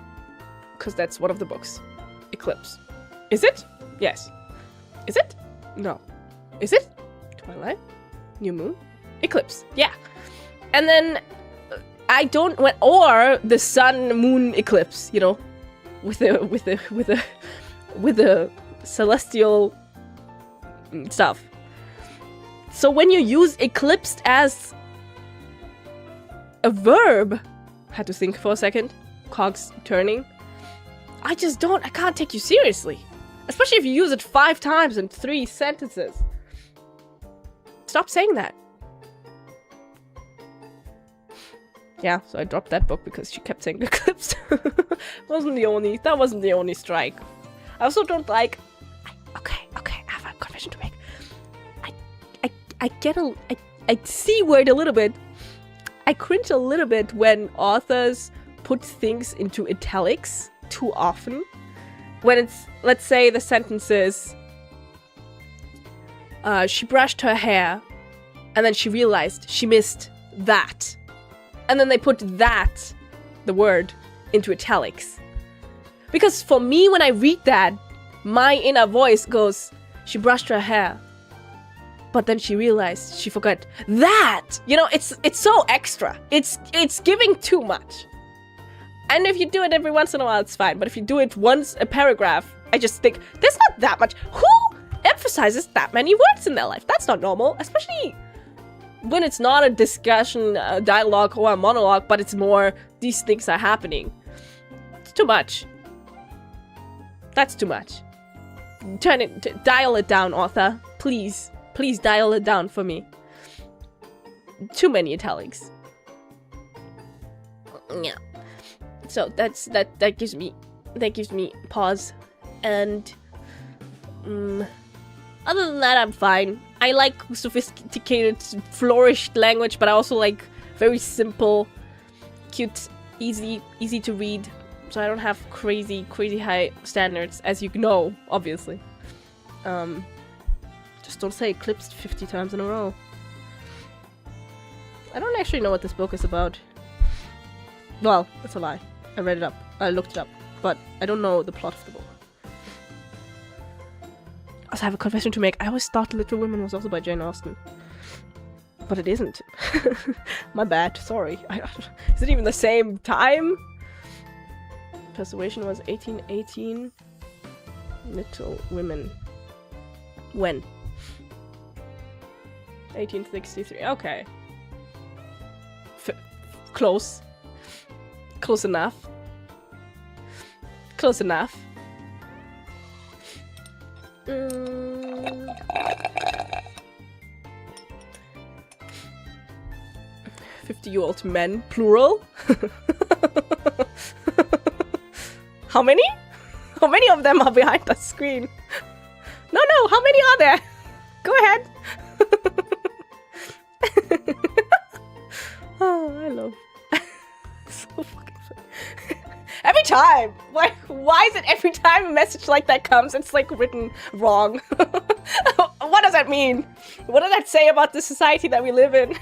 Because that's one of the books. Eclipse. Is it? Yes. Is it? No. Is it? Twilight? New Moon? Eclipse. Yeah. And then I don't or the sun moon eclipse, you know, with the celestial stuff. So when you use eclipsed as a verb, I had to think for a second, cogs turning, I can't take you seriously. Especially if you use it 5 times in 3 sentences. Stop saying that. Yeah, so I dropped that book because she kept saying eclipse. That wasn't the only strike. I also don't like... Okay, I have a confession to make. I C-word a little bit. I cringe a little bit when authors put things into italics too often. When it's, let's say the sentence is, she brushed her hair, and then she realized she missed that. And then they put that, the word, into italics. Because for me, when I read that, my inner voice goes, she brushed her hair. But then she realized she forgot that. You know, it's so extra. It's giving too much. And if you do it every once in a while, it's fine. But if you do it once a paragraph, I just think, there's not that much. Who emphasizes that many words in their life? That's not normal. Especially when it's not a discussion, a dialogue, or a monologue, but it's more, these things are happening. It's too much. That's too much. Dial it down, author. Please. Please dial it down for me. Too many italics. Yeah. So that gives me pause. And other than that, I'm fine. I like sophisticated, flourished language, but I also like very simple, cute, easy to read. So I don't have crazy high standards, as you know, obviously. Just don't say eclipsed 50 times in a row. I don't actually know what this book is about. Well, it's a lie. I read it up. I looked it up. But I don't know the plot of the book. Also, I have a confession to make. I always thought Little Women was also by Jane Austen. But it isn't. My bad. Sorry. Is it even the same time? Persuasion was 1818. Little Women. When? 1863. Okay. Close. Close enough. Close enough. 50-year-old men, plural? How many? How many of them are behind the screen? No, how many are there? Go ahead. Oh, I love. So fucking funny. Every time! Why is it every time a message like that comes, it's like written wrong? What does that mean? What does that say about the society that we live in?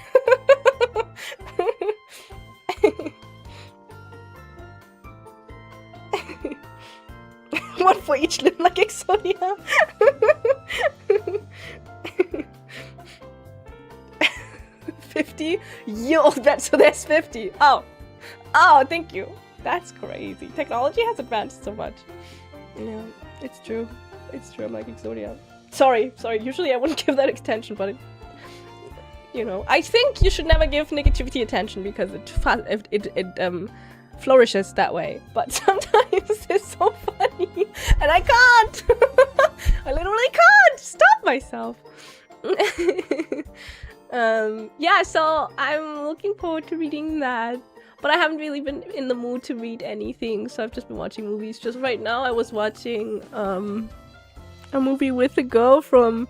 One for each little like Exodia. 50-year-old men, so there's 50. Oh, thank you. That's crazy. Technology has advanced so much. Yeah, it's true. It's true. I'm like Exodia. Sorry. Usually I wouldn't give that attention, but you know, I think you should never give negativity attention because it flourishes that way. But sometimes it's so funny, and I can't. I literally can't stop myself. Yeah, so I'm looking forward to reading that. But I haven't really been in the mood to read anything, so I've just been watching movies. Just right now, I was watching a movie with a girl from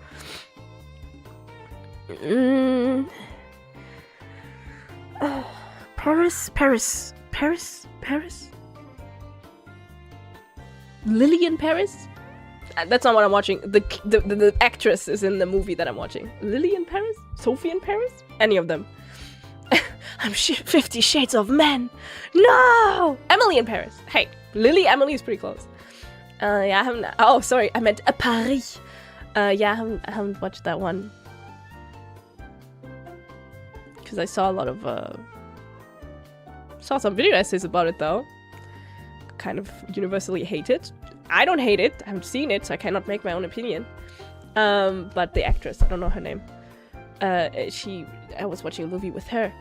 Paris. Lily in Paris? That's not what I'm watching. The actress is in the movie that I'm watching. Lily in Paris? Sophie in Paris? Any of them. I'm 50 Shades of Men. No! Emily in Paris. Hey, Lily, Emily is pretty close. Yeah, I haven't. Oh, sorry, I meant Paris. Yeah, I haven't watched that one because I saw a lot of saw some video essays about it though. Kind of universally hated. I don't hate it. I haven't seen it, so I cannot make my own opinion. But the actress, I don't know her name. I was watching a movie with her.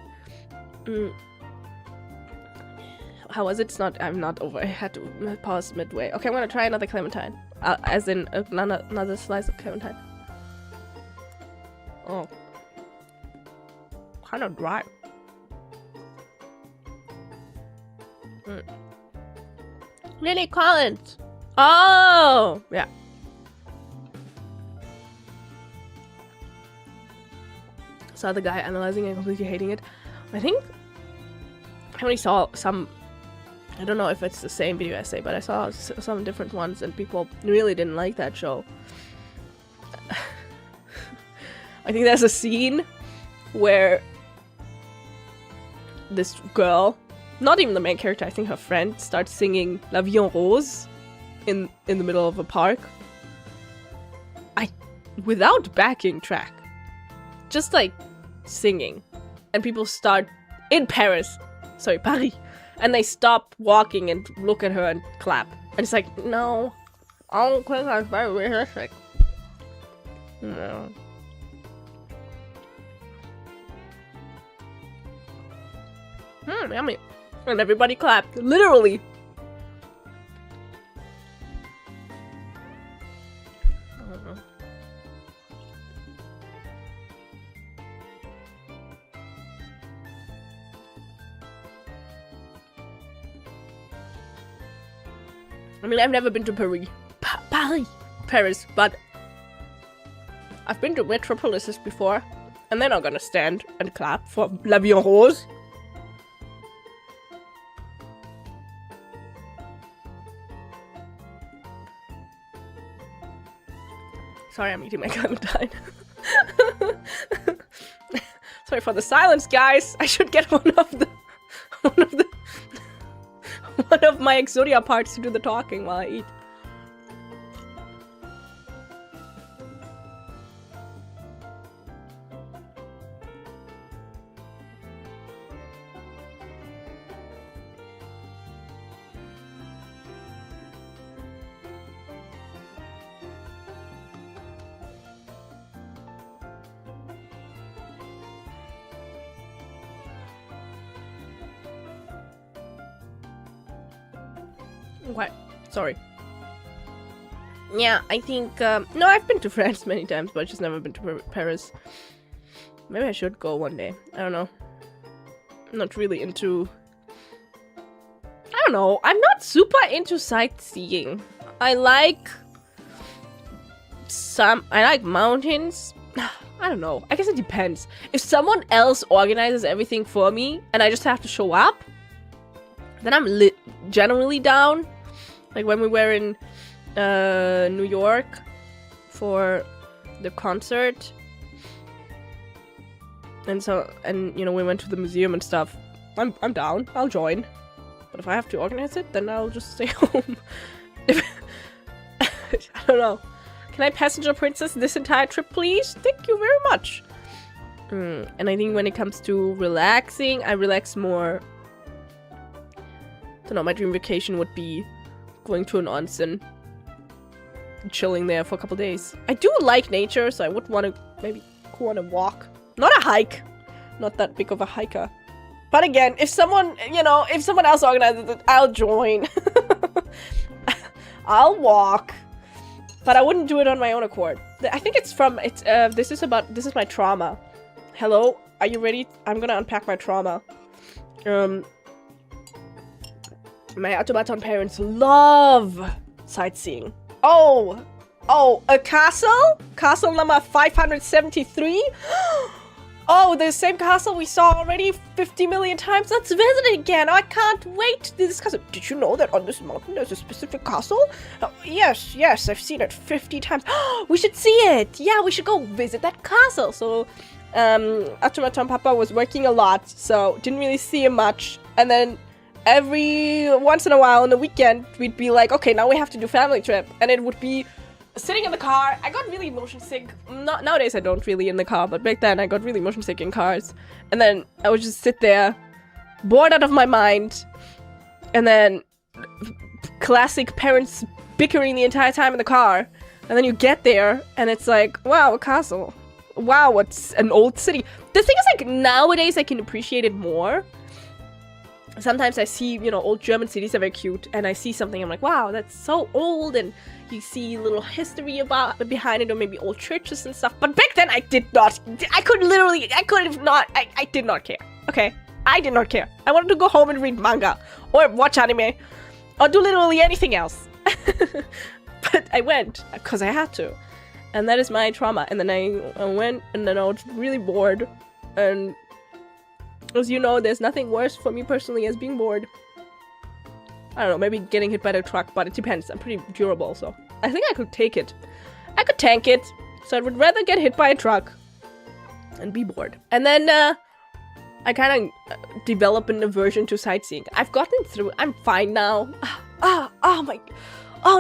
How was it? I'm not over. I had to pause midway. Okay, I'm gonna try another clementine. As in another slice of clementine. Oh. Kind of dry. Lily Collins! Oh! Yeah. Saw the guy analyzing and completely hating it. I think I only saw some. I don't know if it's the same video essay, but I saw some different ones, and people really didn't like that show. I think there's a scene where this girl, not even the main character, I think her friend, starts singing La Vie en Rose in the middle of a park. Without backing track. Just like singing. And people start in Paris. Sorry, Paris. And they stop walking and look at her and clap. And it's like, no. I don't think that's very realistic. No. Yummy. And everybody clapped. Literally. I don't know. I mean, I've never been to Paris. Paris, but I've been to metropolises before, and they're not gonna stand and clap for La Vie en Rose. Sorry, I'm eating my clementine. Sorry for the silence, guys. I should get one of my Exodia parts to do the talking while I eat. What? Sorry. Yeah, I think, no, I've been to France many times, but I've just never been to Paris. Maybe I should go one day. I don't know. I'm not really into... I don't know. I'm not super into sightseeing. I like mountains. I don't know. I guess it depends. If someone else organizes everything for me, and I just have to show up, then I'm generally down. Like when we were in New York for the concert, and you know, we went to the museum and stuff. I'm down. I'll join. But if I have to organize it, then I'll just stay home. I don't know. Can I passenger princess this entire trip, please? Thank you very much. And I think when it comes to relaxing, I relax more. I don't know, my dream vacation would be going to an onsen, chilling there for a couple days. I do like nature, so I would want to maybe go on a walk. Not a hike. Not that big of a hiker. But again, if someone, you know, if someone else organizes it, I'll join. I'll walk. But I wouldn't do it on my own accord. I think it's from, this is my trauma. Hello? Are you ready? I'm gonna unpack my trauma. My automaton parents love sightseeing. Oh, a castle? Castle number 573? Oh, the same castle we saw already 50 million times. Let's visit it again. I can't wait to this castle. Did you know that on this mountain there's a specific castle? Yes, I've seen it 50 times. We should see it. Yeah, we should go visit that castle. So, Automaton Papa was working a lot, so didn't really see him much. And then every once in a while on the weekend, we'd be like, okay, now we have to do family trip. And it would be sitting in the car. I got really motion sick. Nowadays I don't really in the car, but back then I got really motion sick in cars. And then I would just sit there, bored out of my mind. And then classic parents bickering the entire time in the car. And then you get there and it's like, wow, a castle. Wow, what's an old city. The thing is, like, nowadays I can appreciate it more. Sometimes I see, you know, old German cities are very cute, and I see something, I'm like, wow, that's so old, and you see little history behind it, or maybe old churches and stuff. But back then, I did not care. Okay, I did not care. I wanted to go home and read manga, or watch anime, or do literally anything else. But I went because I had to, and that is my trauma. And then I went, and then I was really bored, and as you know, there's nothing worse for me personally as being bored. I don't know, maybe getting hit by the truck, but it depends. I'm pretty durable, so I think I could take it. I could tank it, so I would rather get hit by a truck and be bored. And then I kind of develop an aversion to sightseeing. I've gotten through. I'm fine now. Oh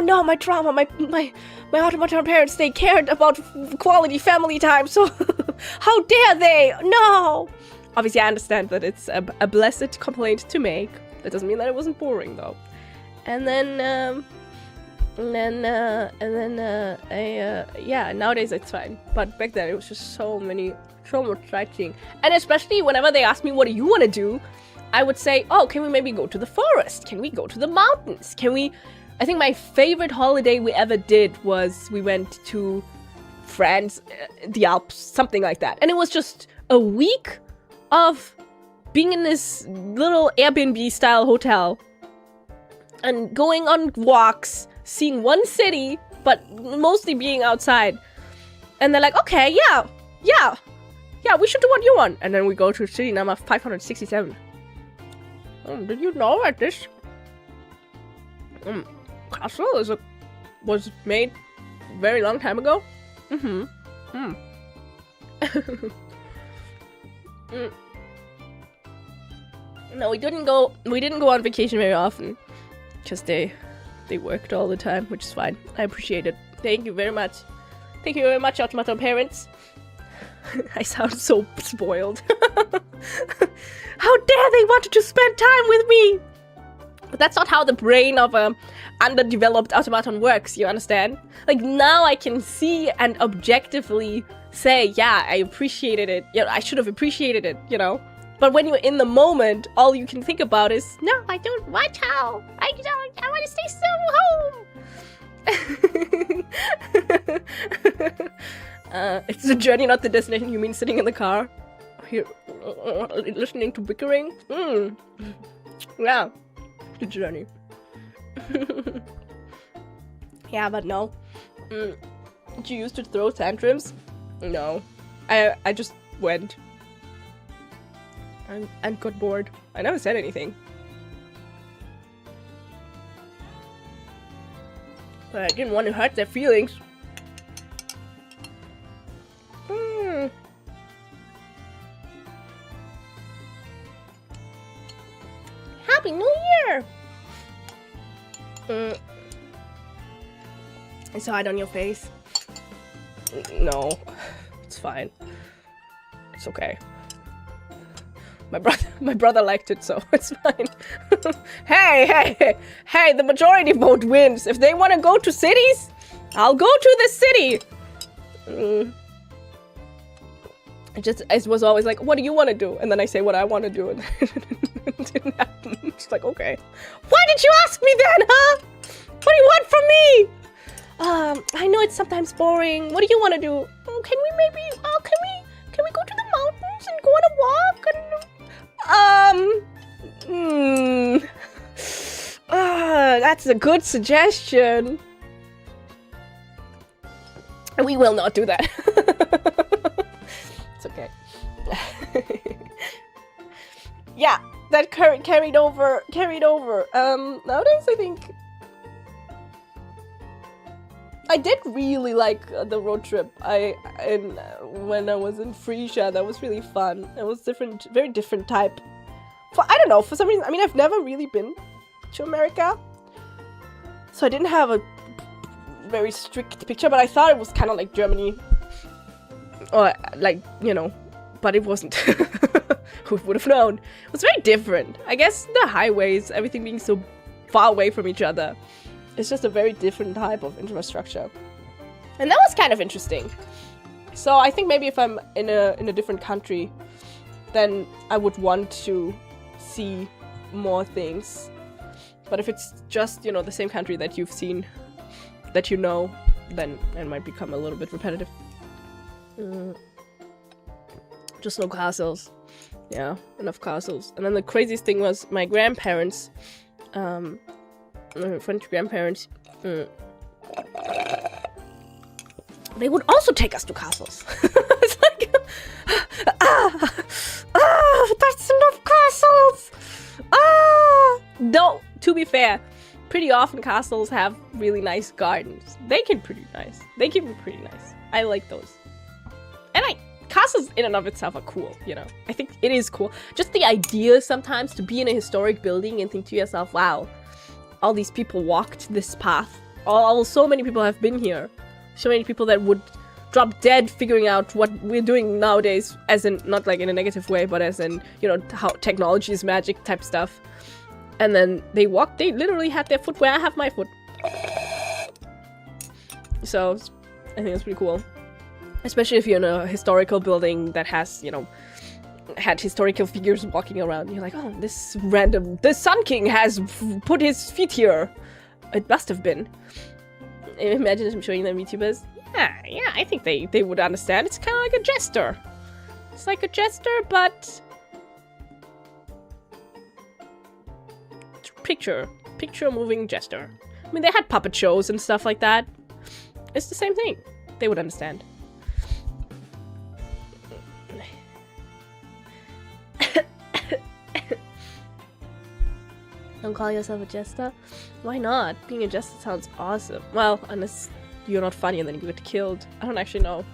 no, my trauma, my automaton parents, they cared about quality family time, so how dare they? No! Obviously, I understand that it's a blessed complaint to make. That doesn't mean that it wasn't boring, though. And then, yeah, nowadays it's fine. But back then, it was just so much sightseeing. And especially whenever they asked me, what do you want to do? I would say, oh, can we maybe go to the forest? Can we go to the mountains? I think my favorite holiday we ever did was we went to France, the Alps, something like that. And it was just a week of being in this little Airbnb-style hotel and going on walks, seeing one city, but mostly being outside. And they're like, okay, yeah, we should do what you want. And then we go to city number 567. Did you know that this castle was made very long time ago? No, we didn't go on vacation very often. Because they worked all the time, which is fine. I appreciate it. Thank you very much. Thank you very much, automaton parents. I sound so spoiled. How dare they wanted to spend time with me! But that's not how the brain of a underdeveloped automaton works, you understand? Like, now I can see and objectively say, yeah, I appreciated it. You know, I should have appreciated it, you know? But when you're in the moment, all you can think about is, no, I don't want how. I want to stay so home. It's the journey, not the destination. You mean sitting in the car? Here, listening to bickering? Yeah, the journey. Yeah, but no. Did you used to throw tantrums? No. I just went. And got bored. I never said anything. But I didn't want to hurt their feelings. Happy New Year! I saw it on your face. No, it's fine. It's okay. My brother liked it, so it's fine. Hey, the majority vote wins. If they want to go to cities, I'll go to the city. It was always like, what do you want to do? And then I say what I want to do, and it didn't happen. It's like, okay. Why did you ask me then, huh? What do you want from me? I know it's sometimes boring. What do you want to do? Oh, can we go to the mountains and go on a walk and... that's a good suggestion. We will not do that. It's okay. Yeah, that carried over. Nowadays I think I did really like the road trip. When I was in Frisia, that was really fun. It was different, very different type. I don't know, for some reason, I mean, I've never really been to America, so I didn't have a very strict picture, but I thought it was kind of like Germany, or like, you know, but it wasn't. Who would have known? It was very different. I guess the highways, everything being so far away from each other. It's just a very different type of infrastructure. And that was kind of interesting. So I think maybe if I'm in a different country, then I would want to see more things. But if it's just, you know, the same country that you've seen, that you know, then it might become a little bit repetitive. Just no castles. Yeah, enough castles. And then the craziest thing was my grandparents, French grandparents, they would also take us to castles. It's like, that's enough castles! No, to be fair, pretty often castles have really nice gardens. They can be pretty nice. I like those. And castles in and of itself are cool, you know. I think it is cool. Just the idea sometimes to be in a historic building and think to yourself, wow, all these people walked this path. So many people have been here. So many people that would drop dead figuring out what we're doing nowadays, as in, not like in a negative way, but as in, you know, how technology is magic type stuff. And then they literally had their foot where I have my foot. So, I think it's pretty cool. Especially if you're in a historical building that has, you know, had historical figures walking around. You're like, oh, the Sun King has put his feet here. It must have been. Imagine I'm showing them YouTubers. Yeah, I think they would understand. It's kind of like a jester. It's like a jester, but picture moving jester. I mean, they had puppet shows and stuff like that. It's the same thing. They would understand. Don't call yourself a jester? Why not? Being a jester sounds awesome. Well, unless you're not funny and then you get killed. I don't actually know.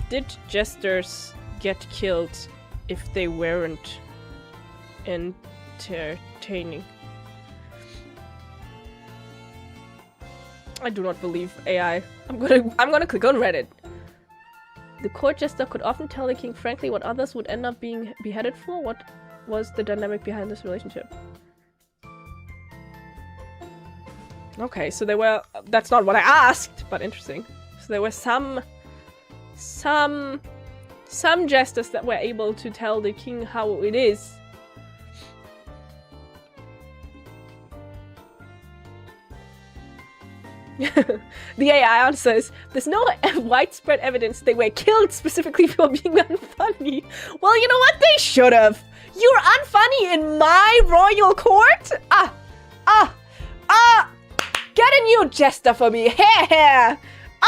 Did jesters get killed if they weren't entertaining? I do not believe AI. I'm gonna click on Reddit. The court jester could often tell the king frankly what others would end up being beheaded for. What was the dynamic behind this relationship? Okay, so there were... That's not what I asked, but interesting. So there were some jesters that were able to tell the king how it is. The AI answers, there's no widespread evidence they were killed specifically for being unfunny. Well, you know what? They should have. You're unfunny in my royal court? Get a new jester for me. Here.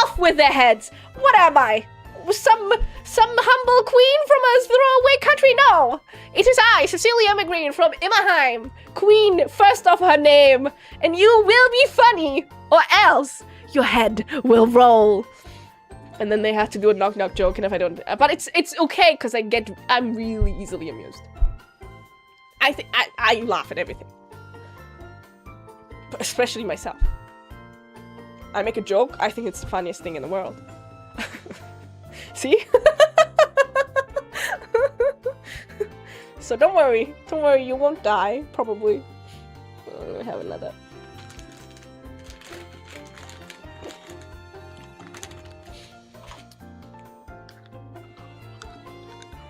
Off with their heads. What am I? Some humble queen from a throwaway country? No. It is I, Cecilia McGreen from Immerheim. Queen, first of her name. And you will be funny. Or else your head will roll. And then they have to do a knock-knock joke, and if I don't... But it's okay, because I'm really easily amused. I laugh at everything. But especially myself. I make a joke, I think it's the funniest thing in the world. See? So don't worry, you won't die, probably. I have another.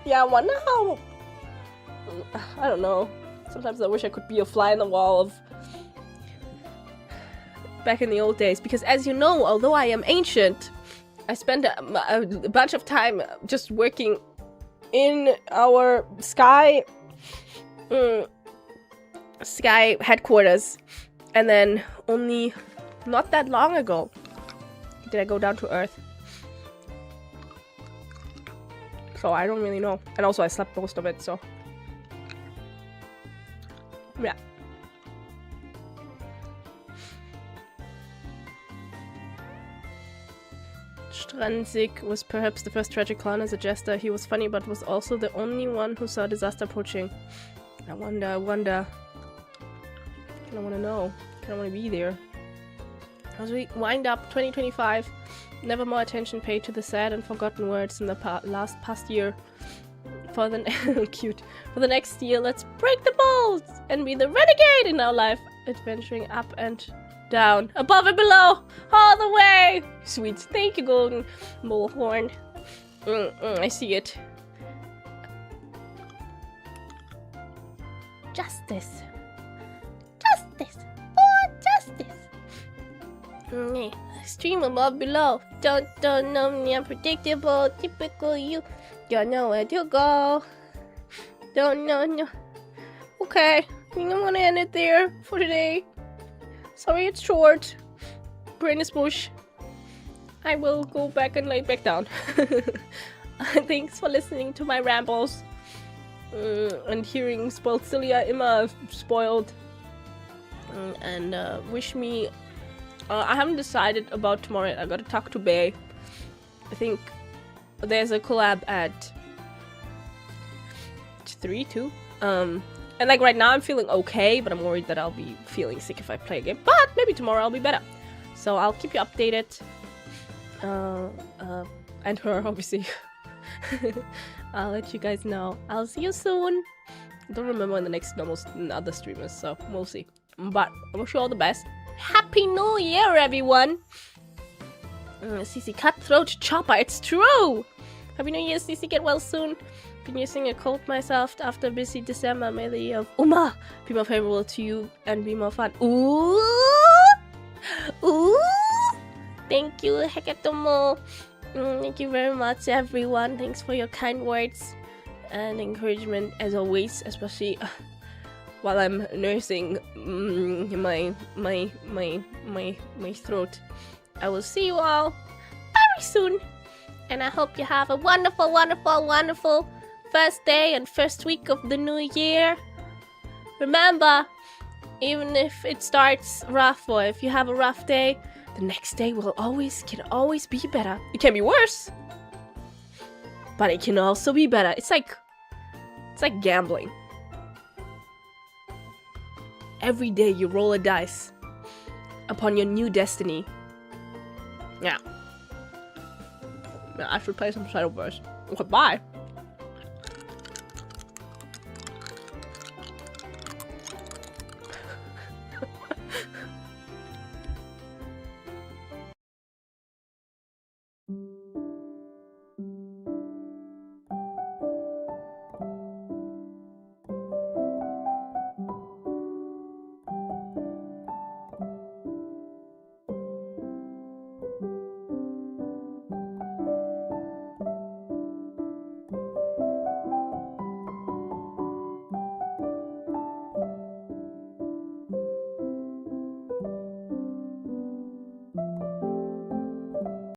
Yeah, I wonder how... I don't know. Sometimes I wish I could be a fly in the wall of... back in the old days. Because as you know, although I am ancient, I spent a bunch of time just working in our sky headquarters. And then only not that long ago did I go down to Earth. So I don't really know. And also I slept most of it, so... Yeah. Stranzig was perhaps the first tragic clown as a jester. He was funny, but was also the only one who saw disaster approaching. I wonder. I wanna know. I wanna be there. As we wind up 2025, never more attention paid to the sad and forgotten words in the past year. For the For the next year, let's break the mold and be the renegade in our life, adventuring up and down, above and below, all the way. Sweet, thank you, Golden Bullhorn. I see it. Justice. Extreme above below. Don't know me, unpredictable, typical you. Don't know where to go. Don't know. Okay, I think I'm gonna end it there for today. Sorry it's short. Brain is mush. I will go back and lay back down. Thanks for listening to my rambles. And hearing spoiled Cilia, Imma spoiled. And wish me... I haven't decided about tomorrow. I gotta talk to Bay. I think there's a collab at 2. And like right now I'm feeling okay, but I'm worried that I'll be feeling sick if I play a game. But maybe tomorrow I'll be better. So I'll keep you updated. And her, obviously. I'll let you guys know. I'll see you soon. I don't remember when the next other stream is, so we'll see. But I wish you all the best. Happy New Year, everyone! CC Cutthroat Chopper, it's true! Happy New Year, CC, get well soon. Been using a cold myself after a busy December. May the year of Uma be more favorable to you and be more fun. Ooh! Ooh! Thank you, Hekatomo. Thank you very much, everyone. Thanks for your kind words and encouragement, as always, especially while I'm nursing my throat. I will see you all very soon, and I hope you have a wonderful, wonderful, wonderful first day and first week of the new year. Remember, even if it starts rough or if you have a rough day, the next day can always be better. It can be worse, but it can also be better. It's like gambling. Every day you roll a dice upon your new destiny. Yeah. I should play some Shadowverse. Okay, bye.